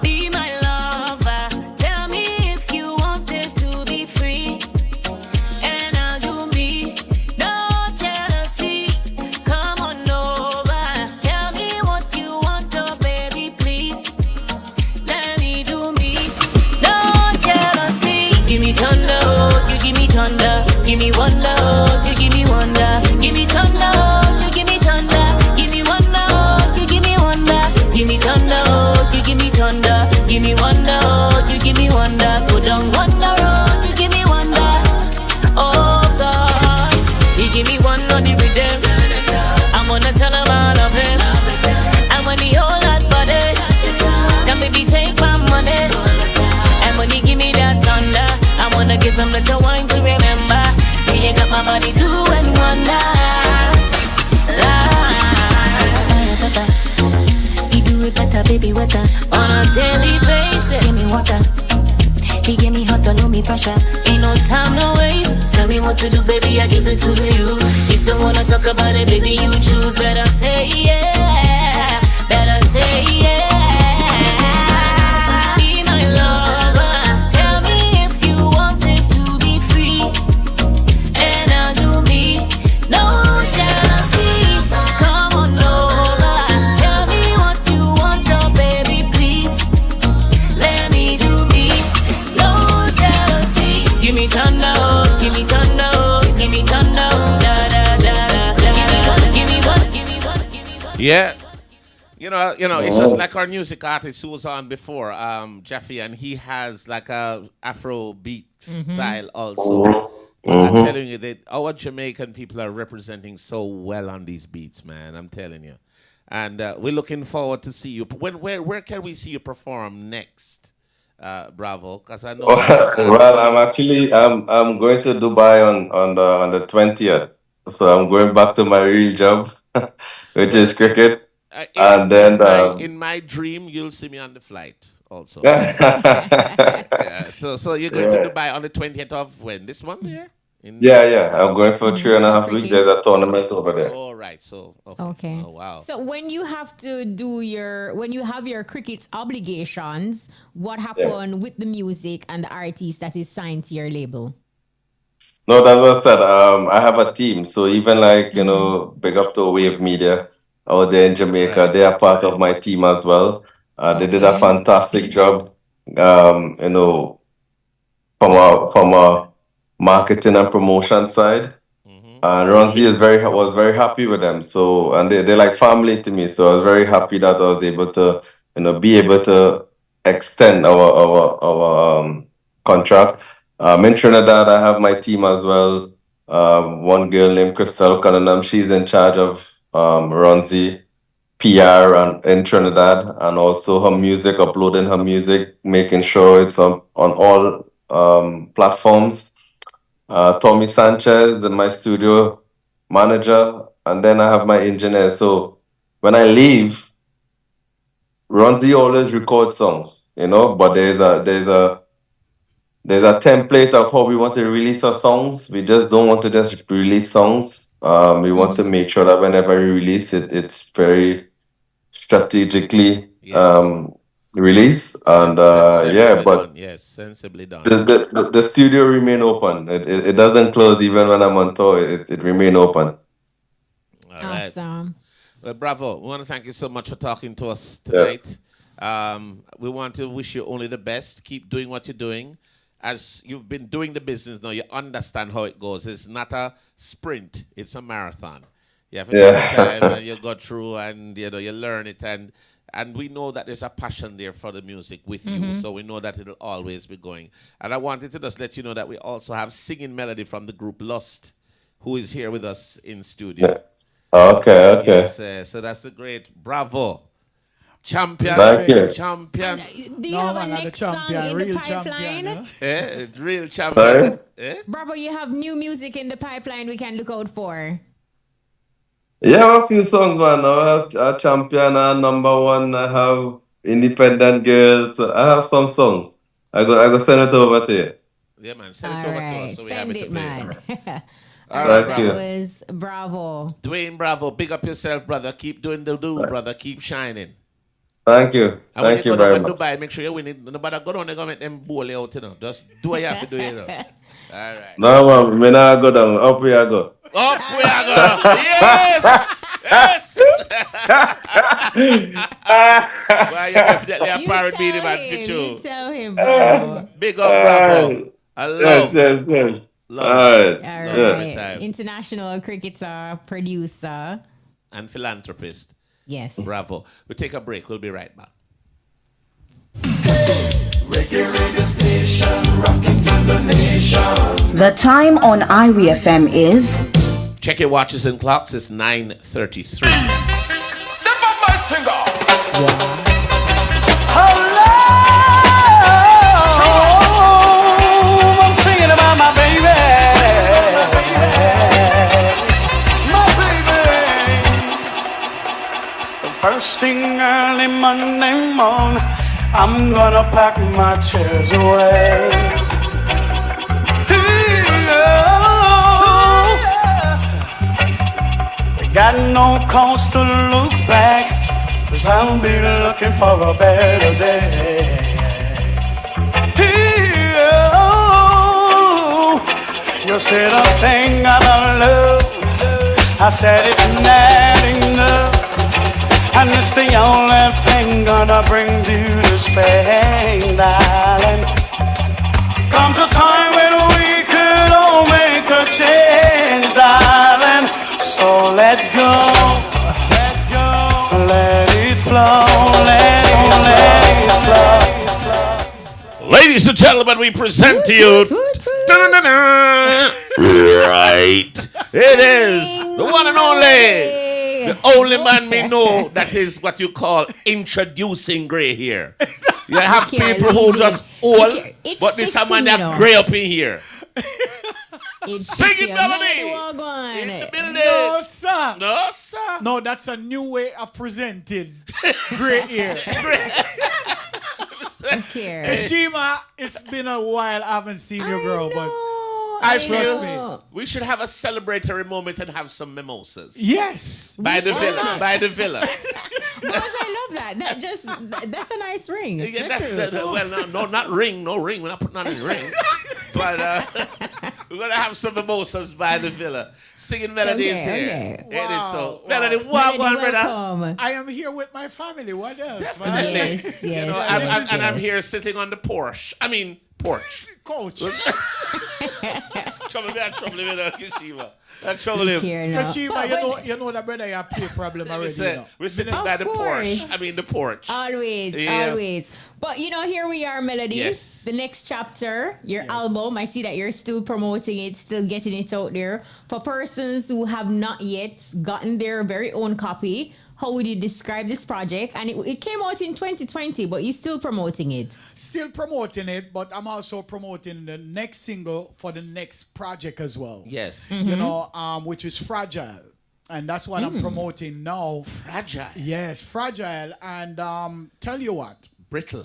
Speaker 1: Be my lover. Tell me if you want it to be free. And I'll do me. No jealousy. Come on over. Tell me what you want, oh baby, please. Let me do me. No jealousy. Give me thunder, oh, you give me thunder. Give me wonder, oh, you give me wonder. Give me thunder, oh, you give me thunder. Give me wonder, oh, you give me wonder. Give me thunder, oh, you give me thunder. Give me wonder, oh, you give me wonder. Go down wonder, oh, you give me wonder. Oh God, you give me one on the rhythm. I'm gonna tell him I love him. And when he hold that body, then baby take my money. And when he give me that thunder, I wanna give him little wine to remember. See you got my body doing wonders. He do it better, baby, wetter. On a daily basis, give me water. He give me hot, no me pressure. Ain't no time, no waste. Tell me what to do, baby, I give it to you. You still wanna talk about it, baby, you choose. Better say yeah. Better say yeah. Be my lover. Tell me if you want it to be free. And I'll do me. No jealousy. Come on over. Tell me what you want, oh baby, please. Let me do me. No jealousy. Give me thunder, oh, give me thunder, oh, give me thunder, oh, da da da da. Give me thunder, give me thunder, give me thunder.
Speaker 6: Yeah. You know, it's just like our music artist who was on before, Jaffy, and he has like a Afro beat style also. I'm telling you that our Jamaican people are representing so well on these beats, man. I'm telling you, and we're looking forward to see you. Where can we see you perform next, Bravo? Because I know.
Speaker 11: Well, I'm going to Dubai on the 20th, so I'm going back to my real job, which is cricket. And then
Speaker 6: in my dream, you'll see me on the flight also. So you're going to Dubai on the 20th of when? This month here?
Speaker 11: Yeah. I'm going for 3.5 weeks. There's a tournament over there.
Speaker 6: All right. So
Speaker 7: okay.
Speaker 6: Oh wow.
Speaker 7: So when you have to when you have your cricket obligations, what happened with the music and the artist that is signed to your label?
Speaker 11: No, that's what I said. I have a team. So even like, big up to Wave Media out there in Jamaica.
Speaker 6: Right.
Speaker 11: They are part of my team as well. They did a
Speaker 7: Okay.
Speaker 11: fantastic job. You know, from a marketing and promotion side. And Ronzi was very happy with them. So and they're like family to me. So I was very happy that I was able to, be able to extend our contract. In Trinidad, I have my team as well. One girl named Crystal Cunningham. She's in charge of Ronzi PR and in Trinidad, and also her music, uploading her music, making sure it's on all platforms. Tommy Sanchez, my studio manager, and then I have my engineer. So when I leave, Ronzi always records songs, but there's a template of how we want to release our songs. We just don't want to just release songs. We want to make sure that whenever we release it, it's very strategically released. And
Speaker 6: sensibly done.
Speaker 11: the studio remain open. It doesn't close even when I'm on tour. It remain open.
Speaker 6: All right.
Speaker 7: Awesome.
Speaker 6: Well, Bravo, we want to thank you so much for talking to us tonight. We want to wish you only the best. Keep doing what you're doing. As you've been doing the business now, you understand how it goes. It's not a sprint, it's a marathon. You have to take time and you go through and you learn it, and we know that there's a passion there for the music with you, so we know that it'll always be going. And I wanted to just let you know that we also have singing melody from the group Lust, who is here with us in studio.
Speaker 11: Okay.
Speaker 6: Yes, so that's the great Bravo. Champion.
Speaker 11: Thank you.
Speaker 6: Champion.
Speaker 7: Do you have a next song in the pipeline?
Speaker 6: Real champion.
Speaker 7: Bravo, you have new music in the pipeline we can look out for.
Speaker 11: Yeah, I have a few songs, man. I have a champion and number one. I have independent girls. I have some songs. I go send it over to you.
Speaker 6: Yeah, man. Send it over to us so we have it to play.
Speaker 7: Man.
Speaker 6: All right,
Speaker 11: Thank you.
Speaker 7: That was Bravo.
Speaker 6: Dwayne Bravo, big up yourself, brother. Keep doing the do, brother. Keep shining.
Speaker 11: Thank you.
Speaker 6: And
Speaker 11: Thank you
Speaker 6: when you
Speaker 11: very
Speaker 6: go to
Speaker 11: much.
Speaker 6: Dubai, make sure you win it. Nobody go down there and make them bowl you out, Just do what you have to do, All right.
Speaker 11: No, man, I go down. Up we I go.
Speaker 6: Up we are go. Yes! Well, you definitely a pirate beating man for you.
Speaker 7: You tell him, Bravo.
Speaker 6: Big up, Bravo. I love.
Speaker 11: Yes.
Speaker 6: Love.
Speaker 11: All right.
Speaker 7: All
Speaker 6: time.
Speaker 7: right. International cricketer, producer.
Speaker 6: And philanthropist.
Speaker 7: Yes.
Speaker 6: Bravo. We'll take a break. We'll be right back.
Speaker 3: Reggae station, rocking to the nation.
Speaker 12: The time on IRI FM is...
Speaker 6: Check your watches and clocks. It's 9:33.
Speaker 3: Step up, my singer. Oh, I'm singing about my baby. My baby. The first thing early Monday morning, I'm gonna pack my chairs away. Got no cause to look back, 'cause I'll be looking for a better day. You said a thing about love, I said it's not enough, and it's the only thing gonna bring you to Spain, darling. Comes a time when we could all make a change, darling. So let go, let it flow, let it flow.
Speaker 6: Ladies and gentlemen, we present to you. Right. It is the one and only. The only man we know that is what you call introducing gray hair. You have people who just old, but this man that gray up in here. Singing melody in the building.
Speaker 8: No, sir.
Speaker 6: No, sir.
Speaker 8: No, that's a new way of presenting. Great ear. Shima, it's been a while I haven't seen your girl, but
Speaker 6: I trust me. We should have a celebratory moment and have some mimosas.
Speaker 8: Yes.
Speaker 6: By the villa. By the villa.
Speaker 7: Because I love that. That's a nice ring.
Speaker 6: Yeah, well, no, not ring. No ring. We're not putting on a ring. But We're gonna have some mimosas by the villa. Singing melodies here.
Speaker 7: Okay.
Speaker 6: It is so.
Speaker 13: Wow.
Speaker 6: Melody,
Speaker 7: Melody,
Speaker 6: one brother.
Speaker 7: welcome.
Speaker 13: I am here with my family. What else?
Speaker 6: Definitely.
Speaker 7: Yes,
Speaker 6: You
Speaker 7: yes,
Speaker 6: know,
Speaker 7: yes,
Speaker 6: and I'm
Speaker 7: yes.
Speaker 6: here sitting on the porch. I mean, porch.
Speaker 13: Coach.
Speaker 6: Trouble me, Kishiba. That trouble him.
Speaker 7: Here now.
Speaker 13: Kashima, you know that brother you have pay problem already.
Speaker 6: We're sitting
Speaker 7: Of
Speaker 6: by the porch.
Speaker 7: course.
Speaker 6: I mean, the porch.
Speaker 7: Always,
Speaker 6: Yeah.
Speaker 7: always. But you know, here we are, Melody.
Speaker 6: Yes.
Speaker 7: The next chapter, your album. I see that you're still promoting it, still getting it out there. For persons who have not yet gotten their very own copy, how would you describe this project? And it came out in 2020, but you're still promoting it.
Speaker 13: Still promoting it, but I'm also promoting the next single for the next project as well.
Speaker 6: Yes.
Speaker 13: You know, which is Fragile. And that's what I'm promoting now.
Speaker 6: Fragile.
Speaker 13: Yes, Fragile. And tell you what,
Speaker 6: Brittle.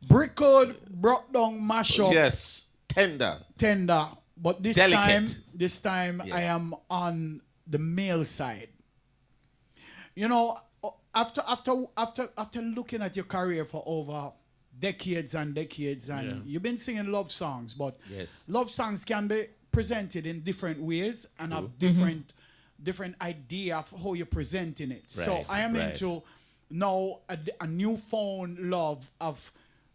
Speaker 13: Brickled, brought down, mash up,
Speaker 6: Yes. Tender.
Speaker 13: tender. But this
Speaker 6: Delicate.
Speaker 13: time
Speaker 6: Yeah.
Speaker 13: I am on the male side. You know, after looking at your career for over decades and decades, and you've been singing love songs, but
Speaker 6: Yes.
Speaker 13: love songs can be presented in different ways and have different idea of how you're presenting it. So
Speaker 6: Right,
Speaker 13: I am
Speaker 6: right.
Speaker 13: into now a newfound love of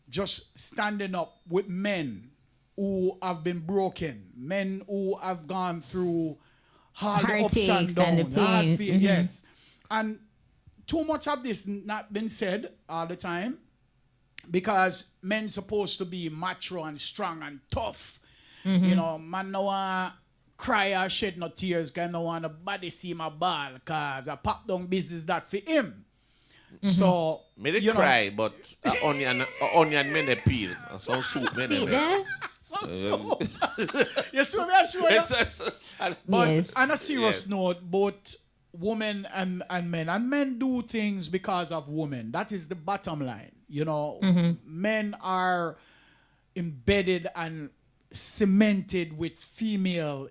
Speaker 13: just standing up with men who have been broken, men who have gone through hard ups and
Speaker 7: Heartaches and the
Speaker 13: downs. Hard
Speaker 7: pains.
Speaker 13: pain, yes. And too much of this not been said all the time because men supposed to be macho and strong and tough. You know, man no want cry or shed no tears, cause no want nobody see my ball, cause a pop down business that for him. So
Speaker 6: Me they
Speaker 13: you know,
Speaker 6: cry, but onion me they peel. Some soup me
Speaker 7: See
Speaker 6: they
Speaker 7: there?
Speaker 13: you see me I show you? But
Speaker 7: Yes.
Speaker 13: on a serious
Speaker 6: Yes.
Speaker 13: note, both women and men do things because of women. That is the bottom line. You know, men are embedded and cemented with female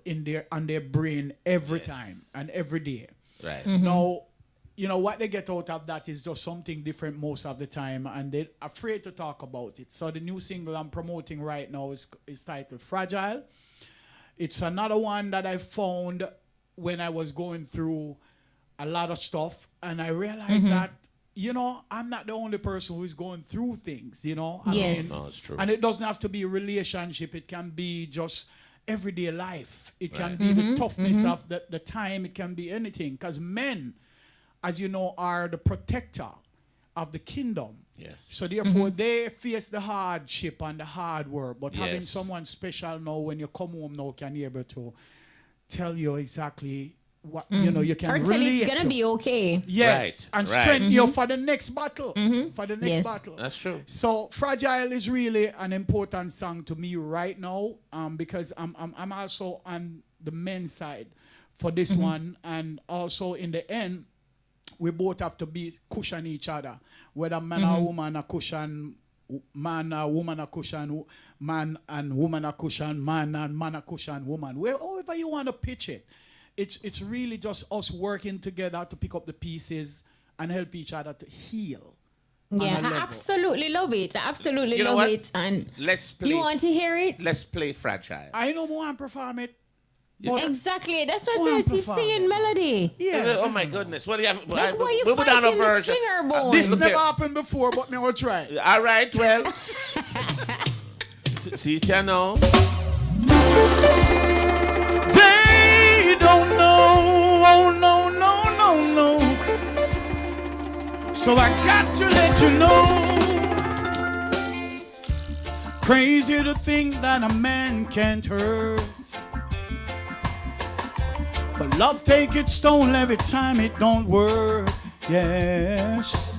Speaker 13: on their brain every time and every day.
Speaker 6: Right.
Speaker 13: Now, you know what they get out of that is just something different most of the time, and they're afraid to talk about it. So the new single I'm promoting right now is titled Fragile. It's another one that I found when I was going through a lot of stuff, and I realized that, you know, I'm not the only person who's going through things, you know.
Speaker 7: Yes.
Speaker 6: No, it's true.
Speaker 13: And it doesn't have to be a relationship. It can be just everyday life. It can be the toughness of the time. It can be anything. Because men, as you know, are the protector of the kingdom.
Speaker 6: Yes.
Speaker 13: So therefore, they face the hardship and the hard work. But having
Speaker 6: Yes.
Speaker 13: someone special now, when you come home now, can be able to tell you exactly what, you know, you can
Speaker 7: Or tell
Speaker 13: relate
Speaker 7: it's gonna
Speaker 13: to.
Speaker 7: be okay.
Speaker 13: Yes,
Speaker 6: Right,
Speaker 13: and
Speaker 6: right.
Speaker 13: strengthen you for the next battle. For the next
Speaker 7: Yes.
Speaker 13: battle.
Speaker 6: That's true.
Speaker 13: So Fragile is really an important song to me right now, because I'm also on the men's side for this one, and also in the end, we both have to be cushion each other. Whether man or woman a cushion, man or woman a cushion, man and woman a cushion, man and man a cushion, woman. However you want to pitch it. It's really just us working together to pick up the pieces and help each other to heal.
Speaker 7: Yeah,
Speaker 13: a
Speaker 7: I
Speaker 13: level.
Speaker 7: absolutely love it. I absolutely
Speaker 6: You know
Speaker 7: love
Speaker 6: what?
Speaker 7: it. And
Speaker 6: Let's play.
Speaker 7: you want to hear it?
Speaker 6: Let's play Fragile.
Speaker 13: I know more and perform it. But
Speaker 7: Exactly. That's what
Speaker 13: One
Speaker 7: I says. He's
Speaker 13: perform.
Speaker 7: singing melody.
Speaker 13: yeah.
Speaker 6: Oh my goodness. Well, yeah,
Speaker 7: Like, why you
Speaker 6: we put down a
Speaker 7: fighting the
Speaker 6: version.
Speaker 7: singer bone?
Speaker 13: This
Speaker 6: Look
Speaker 13: never
Speaker 6: here.
Speaker 13: happened before, but me will try.
Speaker 6: All right, well. See it here now.
Speaker 13: They don't know, oh no, no, no, no. So I got to let you know. Crazy to think that a man can't hurt, but love take its toll every time it don't work. Yes.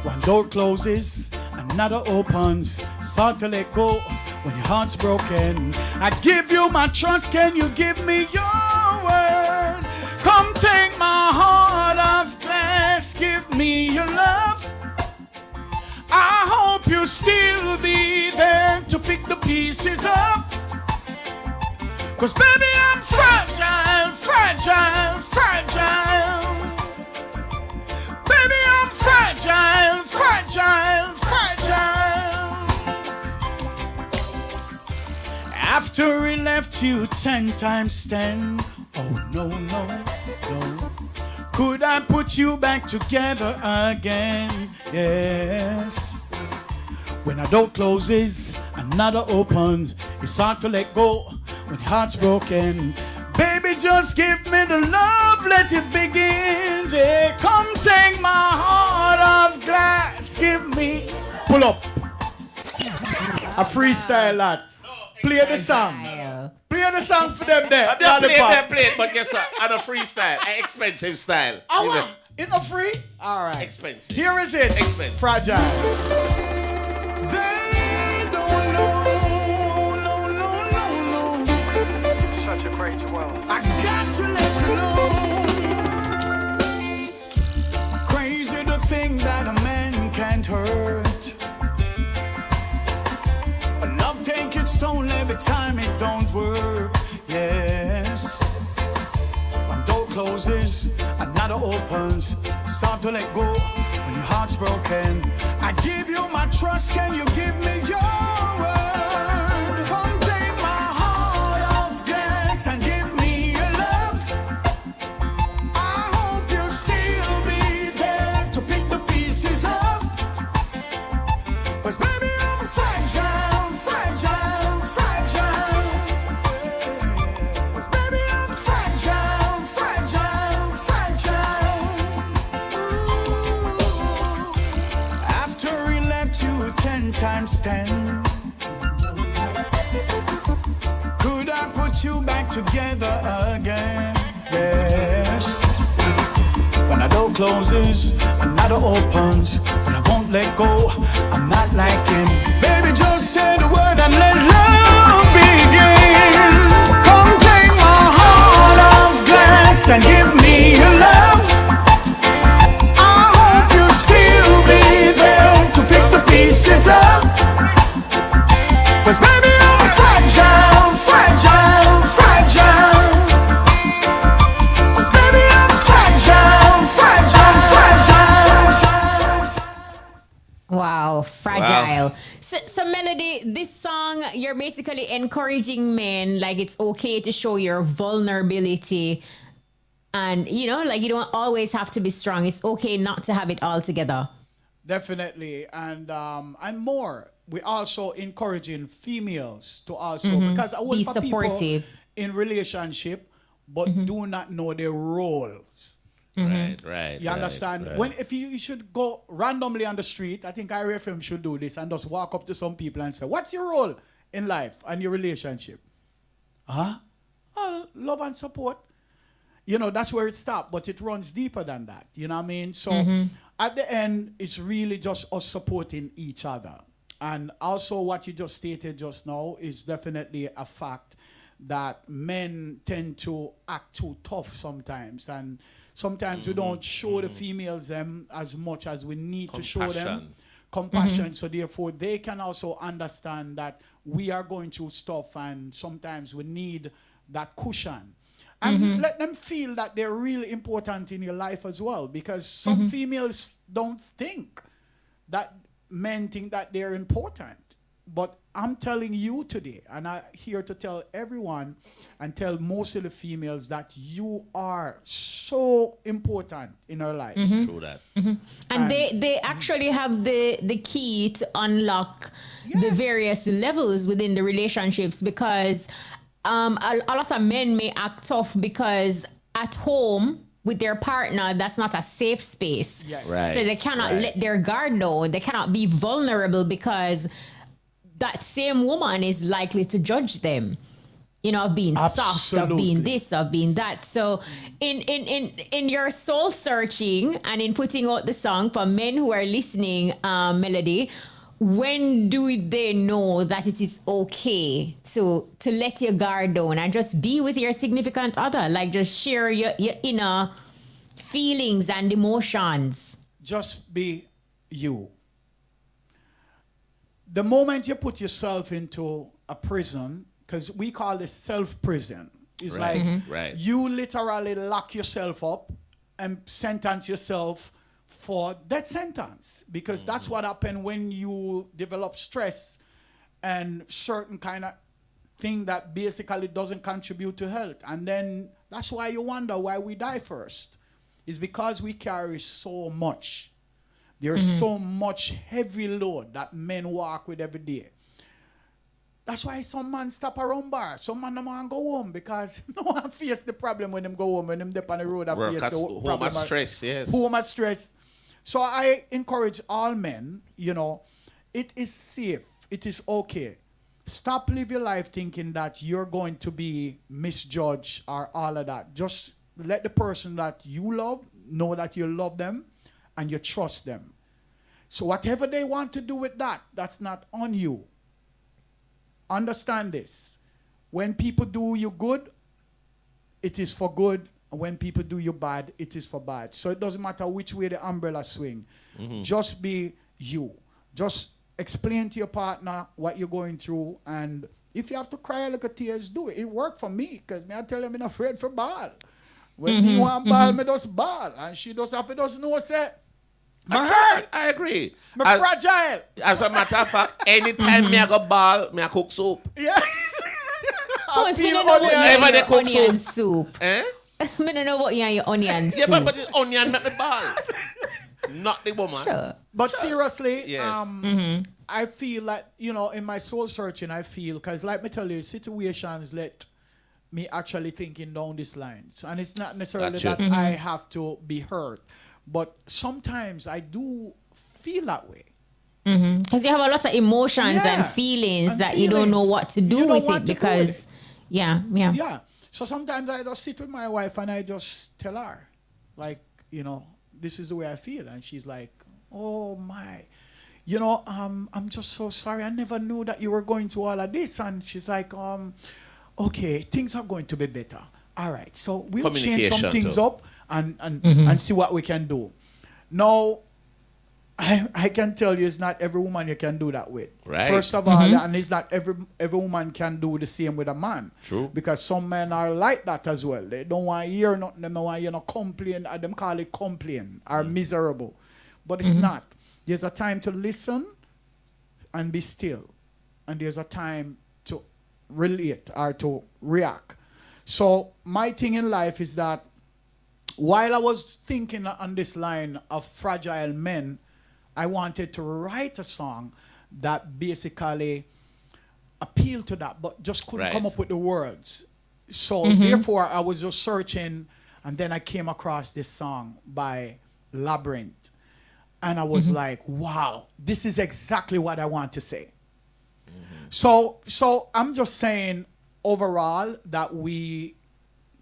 Speaker 13: One door closes, another opens. Start to let go when your heart's broken. I give you my trust, can you give me your word? Come take my heart of glass, give me your love. I hope you still be there to pick the pieces up. 'Cause baby, I'm fragile, fragile, fragile. Baby, I'm fragile, fragile, fragile. After he left you 10 times 10. Oh, no, no, no. Could I put you back together again? Yes. When a door closes, another opens. It's hard to let go when your heart's broken. Baby, just give me the love, let it begin. Yeah, come take my heart of glass. Give me. Pull up. A freestyle that. Play the song. Play the song for them there.
Speaker 6: I'm not play it, but guess what? I'm a freestyle. An expensive style.
Speaker 13: Oh, it's not free? All right.
Speaker 6: Expensive.
Speaker 13: Here is it.
Speaker 6: Expensive.
Speaker 13: Fragile.
Speaker 9: They don't know, no. Such a crazy world. I got to let you know. Crazy to think that a man can't hurt. A love take its toll every time it don't work. Yes. One door closes, another opens. It's hard to let go when your heart's broken. I give you my trust, can you give me your word? Come take my heart of glass and give me your love. I hope you'll still be there to pick the pieces up. 'Cause baby, I'm fragile, fragile, fragile. 'Cause baby, I'm fragile, fragile, fragile. Ooh. After he left you 10 times 10, could I put you back together again? Yes. When a door closes, another opens. But I won't let go, I'm not like him. Baby, just say the word and let love begin. Come take my heart of glass and give me your love. I hope you'll still be there to pick the pieces up. 'Cause baby, I'm fragile, fragile, fragile. 'Cause baby, I'm fragile, fragile, fragile.
Speaker 7: Wow, fragile. So, Melody, this song, you're basically encouraging men, like it's okay to show your vulnerability. And, you know, like you don't always have to be strong. It's okay not to have it all together.
Speaker 13: Definitely. And more. We're also encouraging females to also, because I
Speaker 7: Be
Speaker 13: want for people
Speaker 7: supportive.
Speaker 13: in relationship, but do not know their roles.
Speaker 6: Right.
Speaker 13: You understand?
Speaker 6: Right.
Speaker 13: When if you should go randomly on the street, I think IRFM should do this and just walk up to some people and say, "What's your role in life and your relationship?" Huh? Oh, love and support. You know, that's where it stops, but it runs deeper than that. You know what I mean? So at the end, it's really just us supporting each other. And also what you just stated just now is definitely a fact that men tend to act too tough sometimes. And sometimes we don't show the females them as much as we need to show them compassion. So therefore they can also understand that we are going through stuff and sometimes we need that cushion. And let them feel that they're really important in your life as well, because some females don't think that men think that they're important. But I'm telling you today, and I'm here to tell everyone and tell most of the females that you are so important in our lives.
Speaker 6: True that.
Speaker 7: And they actually have the key to unlock the various levels within the relationships, because a lot of men may act tough because at home with their partner, that's not a safe space.
Speaker 13: Yes.
Speaker 6: Right.
Speaker 7: So they cannot let their guard down. They cannot be vulnerable because that same woman is likely to judge them, you know, of being soft, of being this, of being that. So in your soul searching and in putting out the song for men who are listening, Melody, when do they know that it is okay to let your guard down and just be with your significant other? Like just share your inner feelings and emotions.
Speaker 13: Just be you. The moment you put yourself into a prison, because we call this self-prison, it's like you literally lock yourself up and sentence yourself for death sentence, because that's what happens when you develop stress and certain kind of thing that basically doesn't contribute to health. And then that's why you wonder why we die first. It's because we carry so much. There's so much heavy load that men walk with every day. That's why some man stop around bar. Some man don't want to go home because no one face the problem when them go home. When them dip on the road, I face the problem.
Speaker 6: Home stress, yes.
Speaker 13: Home stress. So I encourage all men, you know, it is safe. It is okay. Stop live your life thinking that you're going to be misjudged or all of that. Just let the person that you love know that you love them and you trust them. So whatever they want to do with that, that's not on you. Understand this. When people do you good, it is for good. And when people do you bad, it is for bad. So it doesn't matter which way the umbrella swing. Just be you. Just explain to your partner what you're going through. And if you have to cry a little tears, do it. It worked for me. Because I tell them I'm afraid for ball. When me want ball, me just ball. And she does have to just know, say,
Speaker 6: I agree.
Speaker 13: I'm fragile.
Speaker 6: As a matter of fact, anytime me I go ball, me I cook soup.
Speaker 13: Yeah.
Speaker 7: I don't know
Speaker 6: Whenever they cook
Speaker 7: onion
Speaker 6: soup.
Speaker 7: I don't know what you and your onion soup.
Speaker 6: Yeah, but the onion make me ball. Not the woman.
Speaker 7: Sure.
Speaker 13: But seriously,
Speaker 6: Yes.
Speaker 13: I feel like, you know, in my soul searching, I feel, because like me tell you, situations let me actually thinking down these lines. And it's not necessarily that I have to be hurt. But sometimes I do feel that way.
Speaker 7: Because you have a lot of emotions and feelings that you don't know what to do with it because,
Speaker 13: Yeah. So sometimes I just sit with my wife and I just tell her, like, you know, this is the way I feel. And she's like, oh my, you know, I'm just so sorry. I never knew that you were going through all of this. And she's like, okay, things are going to be better. All right, so we'll change some things up and see what we can do. Now, I can tell you it's not every woman you can do that with.
Speaker 6: Right.
Speaker 13: First of all, and it's not every woman can do the same with a man.
Speaker 6: True.
Speaker 13: Because some men are like that as well. They don't want to hear nothing. They don't want to hear no complain. Them call it complain or miserable. But it's not. There's a time to listen and be still. And there's a time to relate or to react. So my thing in life is that while I was thinking on this line of fragile men, I wanted to write a song that basically appealed to that, but just couldn't come up with the words. So therefore, I was just searching, and then I came across this song by Labyrinth. And I was like, wow, this is exactly what I want to say. So I'm just saying, overall, that we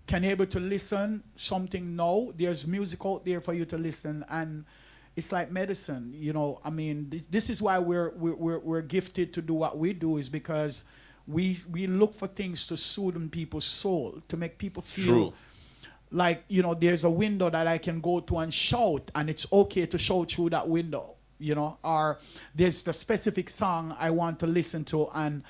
Speaker 13: can able to listen something now. There's music out there for you to listen, and it's like medicine, you know. I mean, this is why we're gifted to do what we do, is because we look for things to soothe people's soul, to make people feel like, you know, there's a window that I can go to and shout, and it's okay to shout through that window, you know. Or there's the specific song I want to listen to, and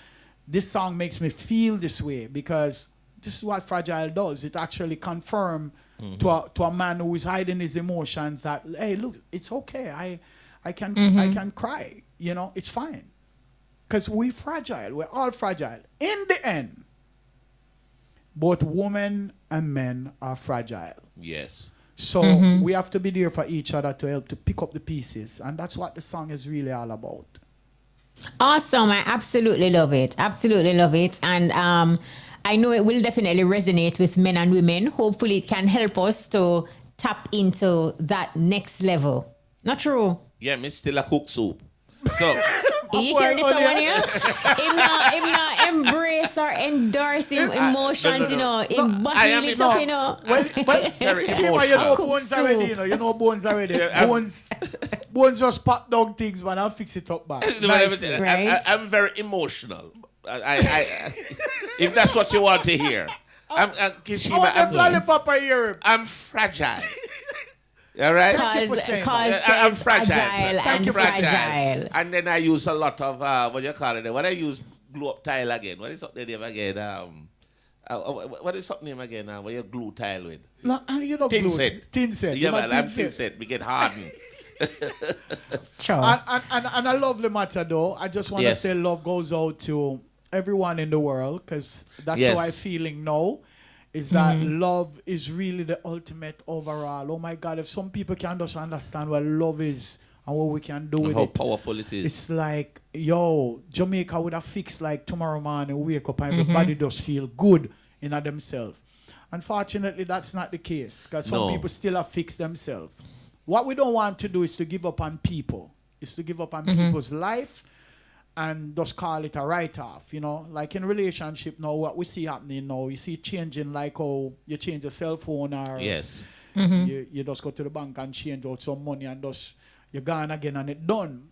Speaker 13: this song makes me feel this way, because this is what Fragile does. It actually confirms to a man who is hiding his emotions that, hey, look, it's okay. I can cry. You know, it's fine. Because we're fragile. We're all fragile. In the end, both women and men are fragile.
Speaker 6: Yes.
Speaker 13: So we have to be there for each other to help to pick up the pieces. And that's what the song is really all about.
Speaker 7: Awesome. I absolutely love it. Absolutely love it. And I know it will definitely resonate with men and women. Hopefully it can help us to tap into that next level. Not true?
Speaker 6: Yeah, me still a cook soup. So
Speaker 7: you hear this one here? Him not embrace or endorse him emotions, you know. Him bottle it up, you know.
Speaker 13: Well,
Speaker 6: very
Speaker 13: see,
Speaker 6: emotional.
Speaker 13: you know Bones already, you know. You know Bones already. Bones just pop down things, man. I'll fix it up back.
Speaker 6: I'm very emotional. If that's what you want to hear.
Speaker 13: Kishima,
Speaker 6: I'm fragile. All right? I'm fragile.
Speaker 7: I'm fragile.
Speaker 6: And then I use a lot of, what do you call it? What I use, glue up tile again. What is that name again? What is that name again? What you glue tile with?
Speaker 13: No, you know,
Speaker 6: tin set.
Speaker 13: Tin set.
Speaker 6: Yeah, man, I'm tin set. We get hardened.
Speaker 7: Sure.
Speaker 13: And a lovely matter, though. I just want to say love goes out to everyone in the world, because that's
Speaker 6: Yes.
Speaker 13: how I'm feeling now, is that love is really the ultimate overall. Oh my God, if some people can just understand what love is and what we can do
Speaker 6: And
Speaker 13: with
Speaker 6: how
Speaker 13: it.
Speaker 6: powerful it is.
Speaker 13: It's like, yo, Jamaica would have fixed like tomorrow morning, wake up and everybody just feel good in themselves. Unfortunately, that's not the case, because some
Speaker 6: No.
Speaker 13: people still have fixed themselves. What we don't want to do is to give up on people. It's to give up on people's life and just call it a write-off, you know. Like in relationship now, what we see happening now, you see changing like how you change your cell phone or
Speaker 6: Yes.
Speaker 13: you just go to the bank and change out some money and just you're gone again and it's done.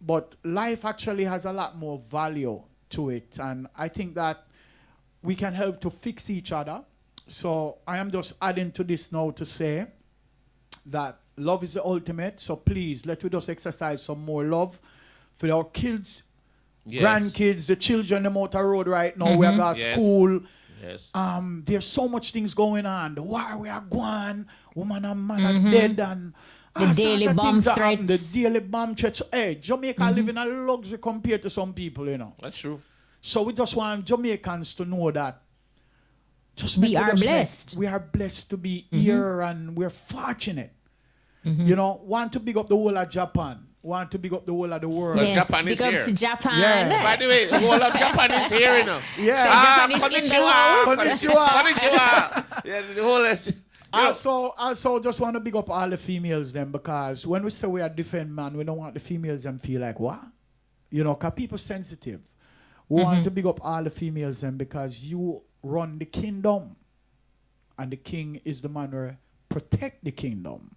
Speaker 13: But life actually has a lot more value to it, and I think that we can help to fix each other. So I am just adding to this now to say that love is the ultimate. So please, let we just exercise some more love for our kids,
Speaker 6: Yes.
Speaker 13: grandkids, the children them out the road right now. We are going to
Speaker 6: Yes.
Speaker 13: school.
Speaker 6: Yes.
Speaker 13: There's so much things going on. The war we are going, woman and man are dead, and
Speaker 7: The
Speaker 13: all
Speaker 7: daily
Speaker 13: sort of
Speaker 7: bomb
Speaker 13: things are happening.
Speaker 7: threats.
Speaker 13: The daily bomb threats. Hey, Jamaica live in a luxury compared to some people, you know.
Speaker 6: That's true.
Speaker 13: So we just want Jamaicans to know that just
Speaker 7: We
Speaker 13: make-
Speaker 7: are
Speaker 13: just make-
Speaker 7: blessed.
Speaker 13: we are blessed to be here, and we're fortunate. You know, want to big up the whole of Japan. Want to big up the whole of the world.
Speaker 6: Well,
Speaker 7: Yes,
Speaker 6: Japan is
Speaker 7: big up
Speaker 6: here.
Speaker 7: to Japan.
Speaker 13: Yeah.
Speaker 6: By the way, the whole of Japan is here, you know.
Speaker 13: Yeah.
Speaker 7: Japan is in the house.
Speaker 13: Konnichiwa.
Speaker 6: Konnichiwa. Yeah, the whole.
Speaker 13: Also, just want to big up all the females them, because when we say we are different, man, we don't want the females them feel like what, you know, because people sensitive. We want to big up all the females them because you run the kingdom, and the king is the man who protect the kingdom.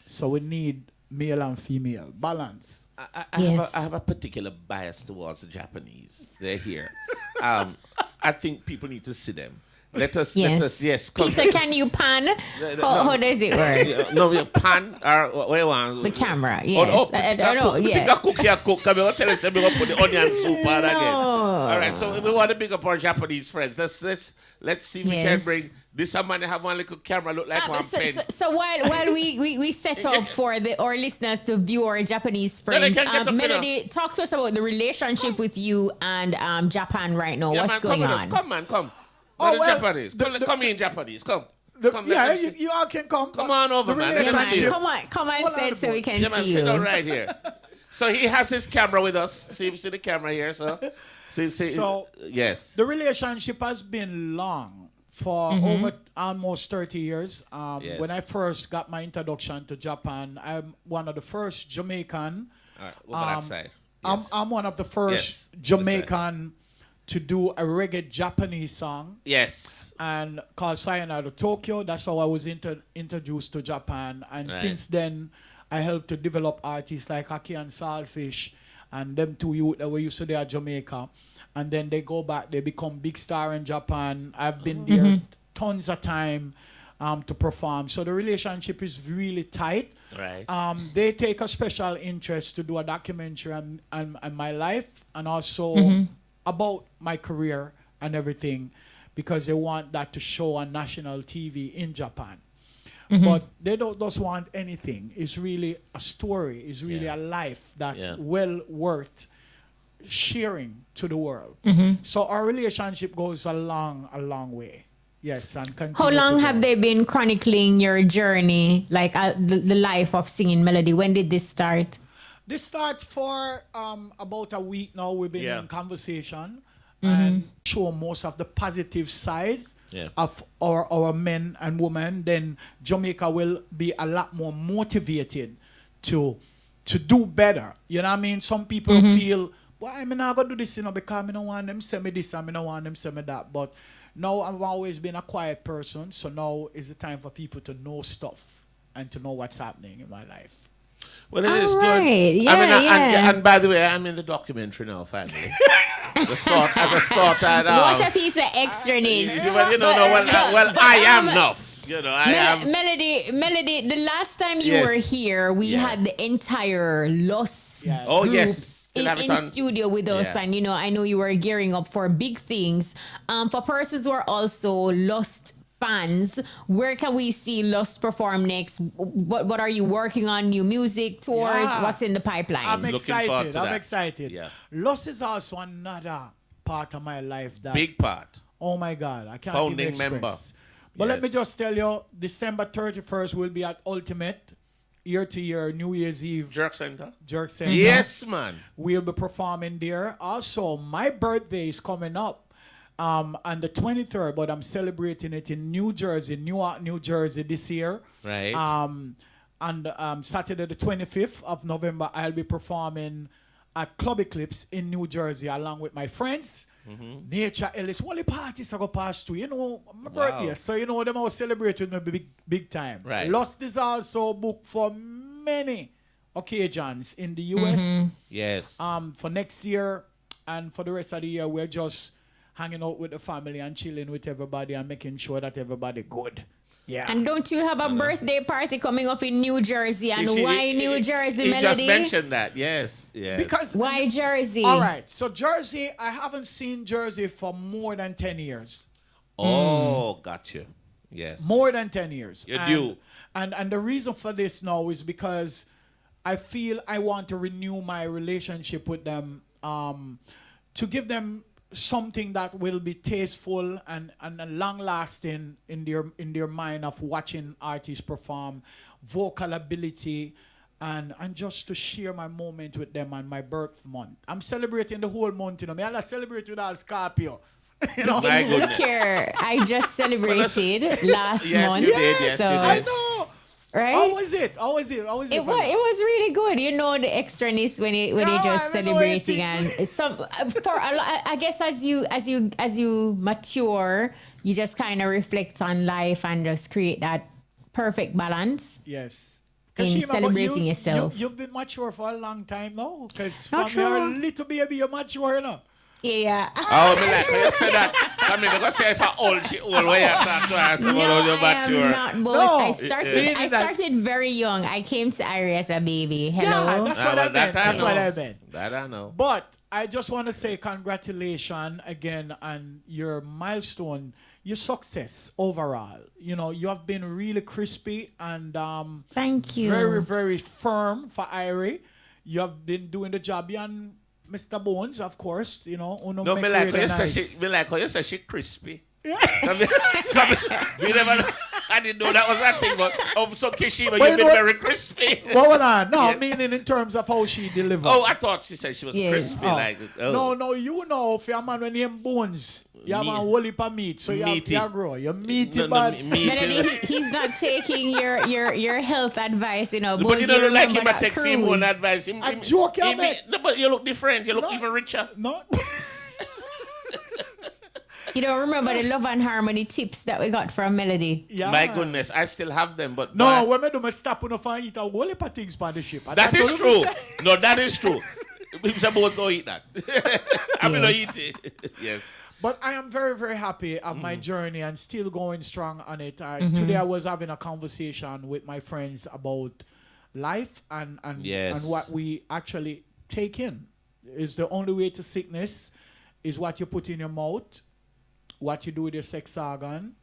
Speaker 13: So we need male and female balance.
Speaker 6: I have a particular bias towards the Japanese. They're here. I think people need to see them. Let us, yes.
Speaker 7: Peter, can you pan? How does it work?
Speaker 6: No, we pan or what you want?
Speaker 7: The camera, yes. I don't know,
Speaker 6: Pick
Speaker 7: yeah.
Speaker 6: a cook here, cook. Come here, tell us we're going to put the onion soup on again.
Speaker 7: No.
Speaker 6: All right, so we want to big up our Japanese friends. Let's see if we can bring this man have one little camera look like one pen.
Speaker 7: So while we set up for our listeners to view our Japanese
Speaker 6: No, they
Speaker 7: friends,
Speaker 6: can get up,
Speaker 7: Melody, talk to us about the relationship with you and Japan right now.
Speaker 6: Yeah,
Speaker 7: What's
Speaker 6: man,
Speaker 7: going
Speaker 6: come with us.
Speaker 7: on?
Speaker 6: Come, man, come.
Speaker 13: Oh,
Speaker 6: The
Speaker 13: well,
Speaker 6: Japanese. Come in Japanese. Come. Come,
Speaker 13: yeah,
Speaker 6: let me see.
Speaker 13: you all can come.
Speaker 6: Come on over,
Speaker 13: The
Speaker 6: man. Let me see.
Speaker 13: relationship-
Speaker 7: Come on, sit so we can
Speaker 6: Yeah, man,
Speaker 7: see
Speaker 6: sit down
Speaker 7: you.
Speaker 6: right here. So he has his camera with us. See the camera here, so. See,
Speaker 13: So-
Speaker 6: yes.
Speaker 13: The relationship has been long, for over almost 30 years.
Speaker 6: Yes.
Speaker 13: When I first got my introduction to Japan, I'm one of the first Jamaican.
Speaker 6: All right, over that side.
Speaker 13: I'm one of the first
Speaker 6: Yes,
Speaker 13: Jamaican to do a reggae Japanese song.
Speaker 6: Yes.
Speaker 13: And called Sayonara Tokyo. That's how I was introduced to Japan. And
Speaker 6: Right.
Speaker 13: since then, I helped to develop artists like Haki and Saltfish and them two youth that were used to there at Jamaica. And then they go back, they become big star in Japan. I've been there tons of time to perform. So the relationship is really tight.
Speaker 6: Right.
Speaker 13: They take a special interest to do a documentary on my life and also about my career and everything, because they want that to show on national TV in Japan. But they don't just want anything. It's really a story. It's really a life that's well worth sharing to the world. So our relationship goes a long way. Yes, and
Speaker 7: How
Speaker 13: continue
Speaker 7: long
Speaker 13: to
Speaker 7: have
Speaker 13: go.
Speaker 7: they been chronicling your journey, like the life of singing Melody? When did this start?
Speaker 13: This starts for about a week now. We've been
Speaker 6: Yeah.
Speaker 13: in conversation and show most of the positive side of our men and women. Then Jamaica will be a lot more motivated to do better. You know what I mean? Some people feel, well, I'm not going to do this, you know, because I don't want them to say me this and I don't want them to say me that. But now I've always been a quiet person. So now is the time for people to know stuff and to know what's happening in my life.
Speaker 6: Well, it is
Speaker 7: All
Speaker 6: good.
Speaker 7: right. Yeah,
Speaker 6: I mean,
Speaker 7: yeah.
Speaker 6: and by the way, I'm in the documentary now, finally. I just thought I'd.
Speaker 7: What a piece of extraness.
Speaker 6: Well, you know, well, I am enough. You know, I am.
Speaker 7: Melody, the last time you
Speaker 6: Yes.
Speaker 7: were here, we had the entire Lost
Speaker 6: Oh,
Speaker 7: group
Speaker 6: yes.
Speaker 7: in studio with us.
Speaker 6: Yeah.
Speaker 7: And, you know, I know you were gearing up for big things. For persons who are also Lost fans, where can we see Lost perform next? What are you working on? New music, tours?
Speaker 13: Yeah.
Speaker 7: What's in the pipeline?
Speaker 13: I'm
Speaker 6: Looking forward
Speaker 13: excited.
Speaker 6: to
Speaker 13: I'm
Speaker 6: that.
Speaker 13: excited.
Speaker 6: Yeah.
Speaker 13: Lost is also another part of my life. That
Speaker 6: Big part.
Speaker 13: Oh my God, I can't
Speaker 6: Founding
Speaker 13: even express.
Speaker 6: member.
Speaker 13: But
Speaker 6: Yes.
Speaker 13: let me just tell you, December 31st will be at Ultimate, year to year, New Year's Eve.
Speaker 6: Jerk Center.
Speaker 13: Jerk Center.
Speaker 6: Yes, man.
Speaker 13: We'll be performing there. Also, my birthday is coming up on the 23rd, but I'm celebrating it in New Jersey, Newark, New Jersey this year.
Speaker 6: Right.
Speaker 13: And Saturday the 25th of November, I'll be performing at Club Eclipse in New Jersey along with my friends. Nature Ellis, only parties I go past to, my birthday. So, them all celebrate with me big time.
Speaker 6: Right.
Speaker 13: Lost is also booked for many occasions in the US.
Speaker 6: Yes.
Speaker 13: For next year and for the rest of the year, we're just hanging out with the family and chilling with everybody and making sure that everybody good. Yeah.
Speaker 7: And don't you have a birthday party coming up in New Jersey? And why New Jersey,
Speaker 6: he
Speaker 7: Melody?
Speaker 6: just mentioned that, yes.
Speaker 13: Because
Speaker 7: why Jersey?
Speaker 13: All right. So Jersey, I haven't seen Jersey for more than 10 years.
Speaker 6: Oh, gotcha. Yes.
Speaker 13: More than 10 years.
Speaker 6: You do.
Speaker 13: And the reason for this now is because I feel I want to renew my relationship with them to give them something that will be tasteful and long lasting in their mind of watching artists perform, vocal ability, and just to share my moment with them and my birth month. I'm celebrating the whole month, I celebrate with all Scorpio.
Speaker 7: Look here, I just celebrated last month.
Speaker 6: You did, yes,
Speaker 7: so,
Speaker 6: you did.
Speaker 13: I know.
Speaker 7: Right?
Speaker 13: How was it? It was
Speaker 7: it was really good. The extraness when you just celebrating and I guess as you mature, you just kind of reflect on life and just create that perfect balance.
Speaker 13: Yes.
Speaker 7: In celebrating yourself.
Speaker 13: You've been mature for a long time now. Because
Speaker 7: Not
Speaker 13: from your
Speaker 7: true.
Speaker 13: little baby, you're mature now.
Speaker 7: Yeah.
Speaker 6: Oh, me like when you say that. I mean, because say if I old, she old. Why you talk to us about your mature?
Speaker 7: Not both.
Speaker 13: No.
Speaker 7: I started very young. I came to Irie as a baby. Hello.
Speaker 13: Yeah, that's what I meant. That's what I meant.
Speaker 6: That I know.
Speaker 13: But I just want to say congratulations again on your milestone, your success overall. You have been really crispy and
Speaker 7: thank you.
Speaker 13: Very, very firm for Irie. You have been doing the job and Mr. Bones, of course,
Speaker 6: No, me like how you say she crispy.
Speaker 13: Yeah.
Speaker 6: We never, I didn't know that was that thing, but so Kishima, you've been very crispy.
Speaker 13: Well, no, meaning in terms of how she delivered.
Speaker 6: Oh, I thought she said she was crispy. Like,
Speaker 13: No, if you're a man when you have bones, you have a whole heap of meat, so you grow. You're meaty, but
Speaker 7: Melody, he's not taking your health advice,
Speaker 6: But you don't like him to take female advice.
Speaker 13: I joke,
Speaker 6: No, but you look different. You look even richer.
Speaker 13: No.
Speaker 7: You don't remember the love and harmony tips that we got from Melody?
Speaker 13: Yeah.
Speaker 6: My goodness, I still have them, but
Speaker 13: no, when I do my stop on the eat a whole heap of things on the ship.
Speaker 6: That is true. No, that is true. People supposed to eat that. I'm gonna eat it. Yes.
Speaker 13: But I am very, very happy of my journey and still going strong on it. Today I was having a conversation with my friends about life and what we actually take in. Is the only way to sickness is what you put in your mouth, what you do with your sex organ,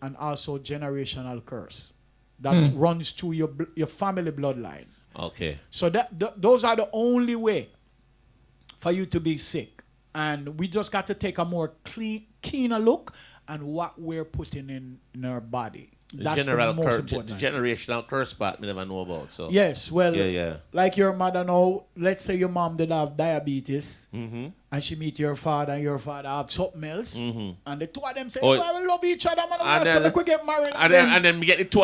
Speaker 13: and also generational curse that runs through your family bloodline.
Speaker 6: Okay.
Speaker 13: So those are the only way for you to be sick. And we just got to take a more keener look at what we're putting in our body. That's the most important.
Speaker 6: The generational curse part we never know about. So
Speaker 13: yes, well,
Speaker 6: yeah.
Speaker 13: Like your mother now, let's say your mom did have diabetes, and she meet your father, and your father have something else, and the two of them say, "Oh, I will love each other, man. So we get married."
Speaker 6: And then we get the two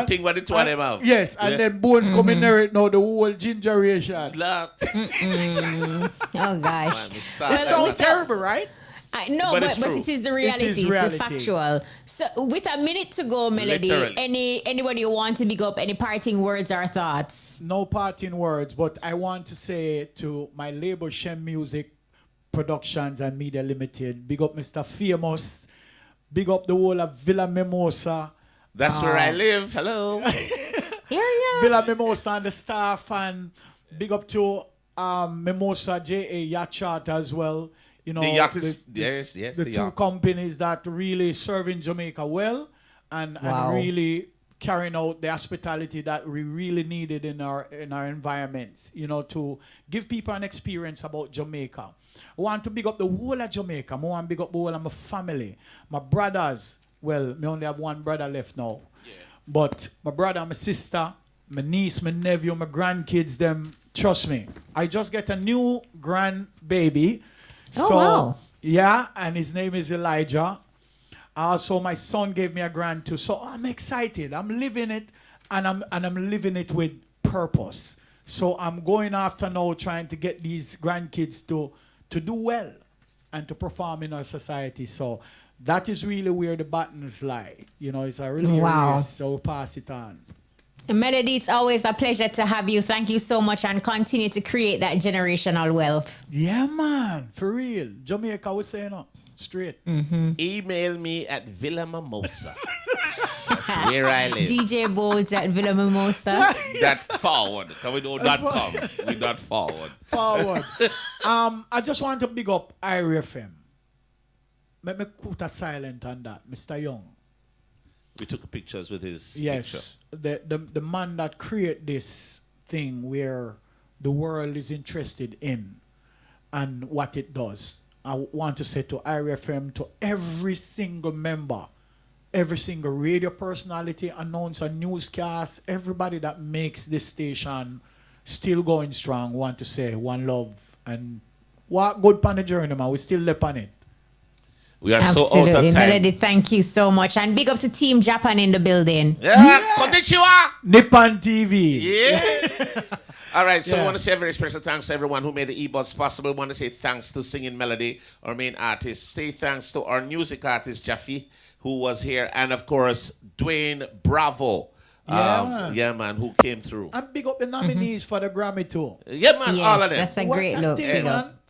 Speaker 6: thing what the two of them have.
Speaker 13: Yes, and then Bones come in there now, the whole gingeration.
Speaker 7: Oh gosh,
Speaker 13: it sounds terrible, right?
Speaker 7: No, but it is the reality. It's the factual. So, with a minute to go, Melody, anybody you want to big up, any parting words or thoughts?
Speaker 13: No parting words, but I want to say to my label, Shem Music Productions and Media Limited, big up Mr. Famous, big up the whole of Villa Mimosa.
Speaker 6: That's where I live. Hello.
Speaker 13: Villa Mimosa and the staff, and big up to Mimosa J.A. Yacht Charter as well. The yacht is, the two companies that really serve in Jamaica well and really carrying out the hospitality that we really needed in our environments, to give people an experience about Jamaica. I want to big up the whole of Jamaica. I want to big up the whole of my family. My brothers. Well, I only have one brother left now. Yeah. But my brother, my sister, my niece, my nephew, my grandkids, them, trust me. I just get a new grandbaby.
Speaker 7: Oh,
Speaker 13: so,
Speaker 7: wow.
Speaker 13: Yeah, and his name is Elijah. Also, my son gave me a grand too. So I'm excited. I'm living it, and I'm living it with purpose. So I'm going after now trying to get these grandkids to do well and to perform in our society. So that is really where the buttons lie. You know, it's a really race, so we'll pass it on.
Speaker 7: Melody, it's always a pleasure to have you. Thank you so much, and continue to create that generational wealth.
Speaker 13: Yeah, man. For real. Jamaica, we say no. Straight.
Speaker 6: Email me at Villa Mimosa. That's where I live.
Speaker 7: DJ Bones at Villa Mimosa.
Speaker 6: That forward. Can we do .com? We not forward.
Speaker 13: Forward. I just want to big up IRFM. Let me put a silent on that, Mr. Young.
Speaker 6: We took pictures with his
Speaker 13: yes, picture. The man that created this thing where the world is interested in and what it does. I want to say to IRFM, to every single member, every single radio personality, announcer, newscast, everybody that makes this station still going strong, want to say one love and what good pan the journey, man. We still live on it.
Speaker 6: We are
Speaker 7: Absolutely.
Speaker 6: so out of time.
Speaker 7: Melody, thank you so much. And big up to Team Japan in the building.
Speaker 6: Konnichiwa!
Speaker 13: Nippon TV.
Speaker 6: Yeah. All right, so I want to say a very special thanks to everyone who made the EBUZZ possible. I want to say thanks to Singing Melody, our main artist. Say thanks to our music artist, Jaffy, who was here. And, of course, Dwayne Bravo. Yeah, man, who came through.
Speaker 13: And big up the nominees for the Grammy too.
Speaker 6: Yeah, man,
Speaker 7: Yes,
Speaker 6: all of them.
Speaker 7: That's a great look.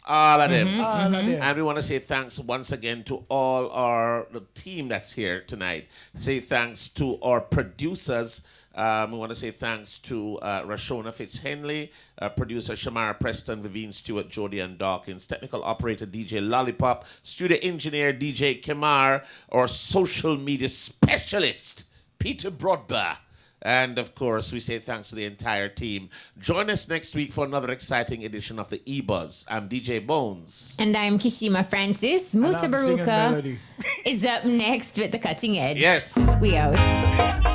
Speaker 6: All of them.
Speaker 13: All of them.
Speaker 6: And we want to say thanks once again to all the team that's here tonight. Say thanks to our producers. We want to say thanks to Rashona Fitzhenley, producer Shamara Preston, Vivine Stewart, Jody and Dawkins, technical operator DJ Lollipop, studio engineer DJ Kemar, our social media specialist Peter Broadber. And, of course, we say thanks to the entire team. Join us next week for another exciting edition of the EBUZZ. I'm DJ Bones.
Speaker 7: And I'm Kishima Francis. Muta Baruka is up next with The Cutting Edge.
Speaker 6: Yes.
Speaker 7: We out.